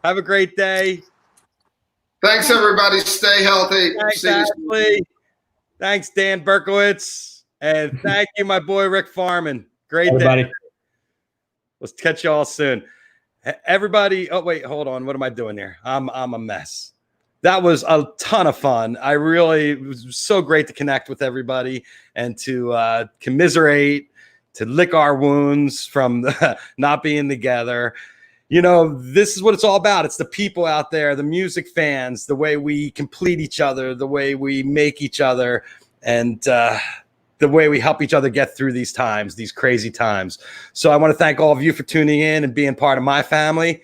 Have a great day. Thanks, everybody. Stay healthy. Thanks, Ashley. Thanks, Dan Berkowitz. And thank you, my boy, Rick Farman. Great day. Let's catch you all soon. Everybody. Oh, wait, hold on. What am I doing here? I'm a mess. That was a ton of fun. It was so great to connect with everybody and to commiserate, to lick our wounds from not being together. This is what it's all about. It's the people out there, the music fans, the way we complete each other, the way we make each other, and the way we help each other get through these times, these crazy times. So I want to thank all of you for tuning in and being part of my family.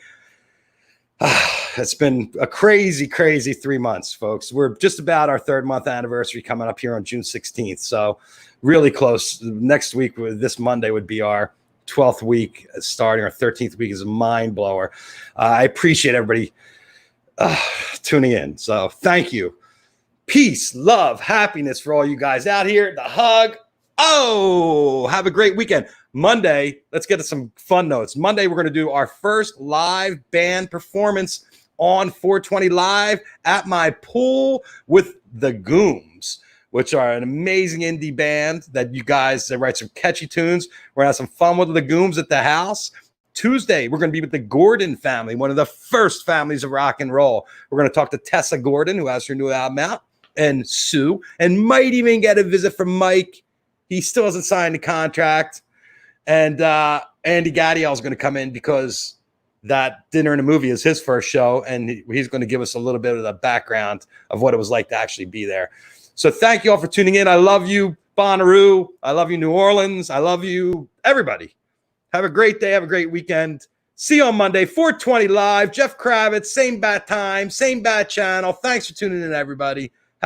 It's been a crazy, crazy 3 months, folks. We're just about our 3rd month anniversary coming up here on June 16th. So really close. Next week, this Monday, would be our 12th week starting. Our 13th week is a mind blower. I appreciate everybody tuning in. So thank you. Peace, love, happiness for all you guys out here. The hug. Oh, have a great weekend. Monday, let's get to some fun notes. Monday, we're going to do our first live band performance on 420 Live at my pool with the Gooms, which are an amazing indie band that you guys write some catchy tunes. We're going to have some fun with the Gooms at the house. Tuesday, we're going to be with the Gordon family, one of the first families of rock and roll. We're going to talk to Tessa Gordon, who has her new album out, and Sue, and might even get a visit from Mike. He still hasn't signed the contract. And Andy Gadiel is going to come in because that Dinner and a Movie is his first show, and he's going to give us a little bit of the background of what it was like to actually be there. So thank you all for tuning in. I love you, Bonnaroo. I love you, New Orleans. I love you, everybody. Have a great day. Have a great weekend. See you on Monday, 4:20 live. Jeff Kravitz, same bat time, same bat channel. Thanks for tuning in, everybody.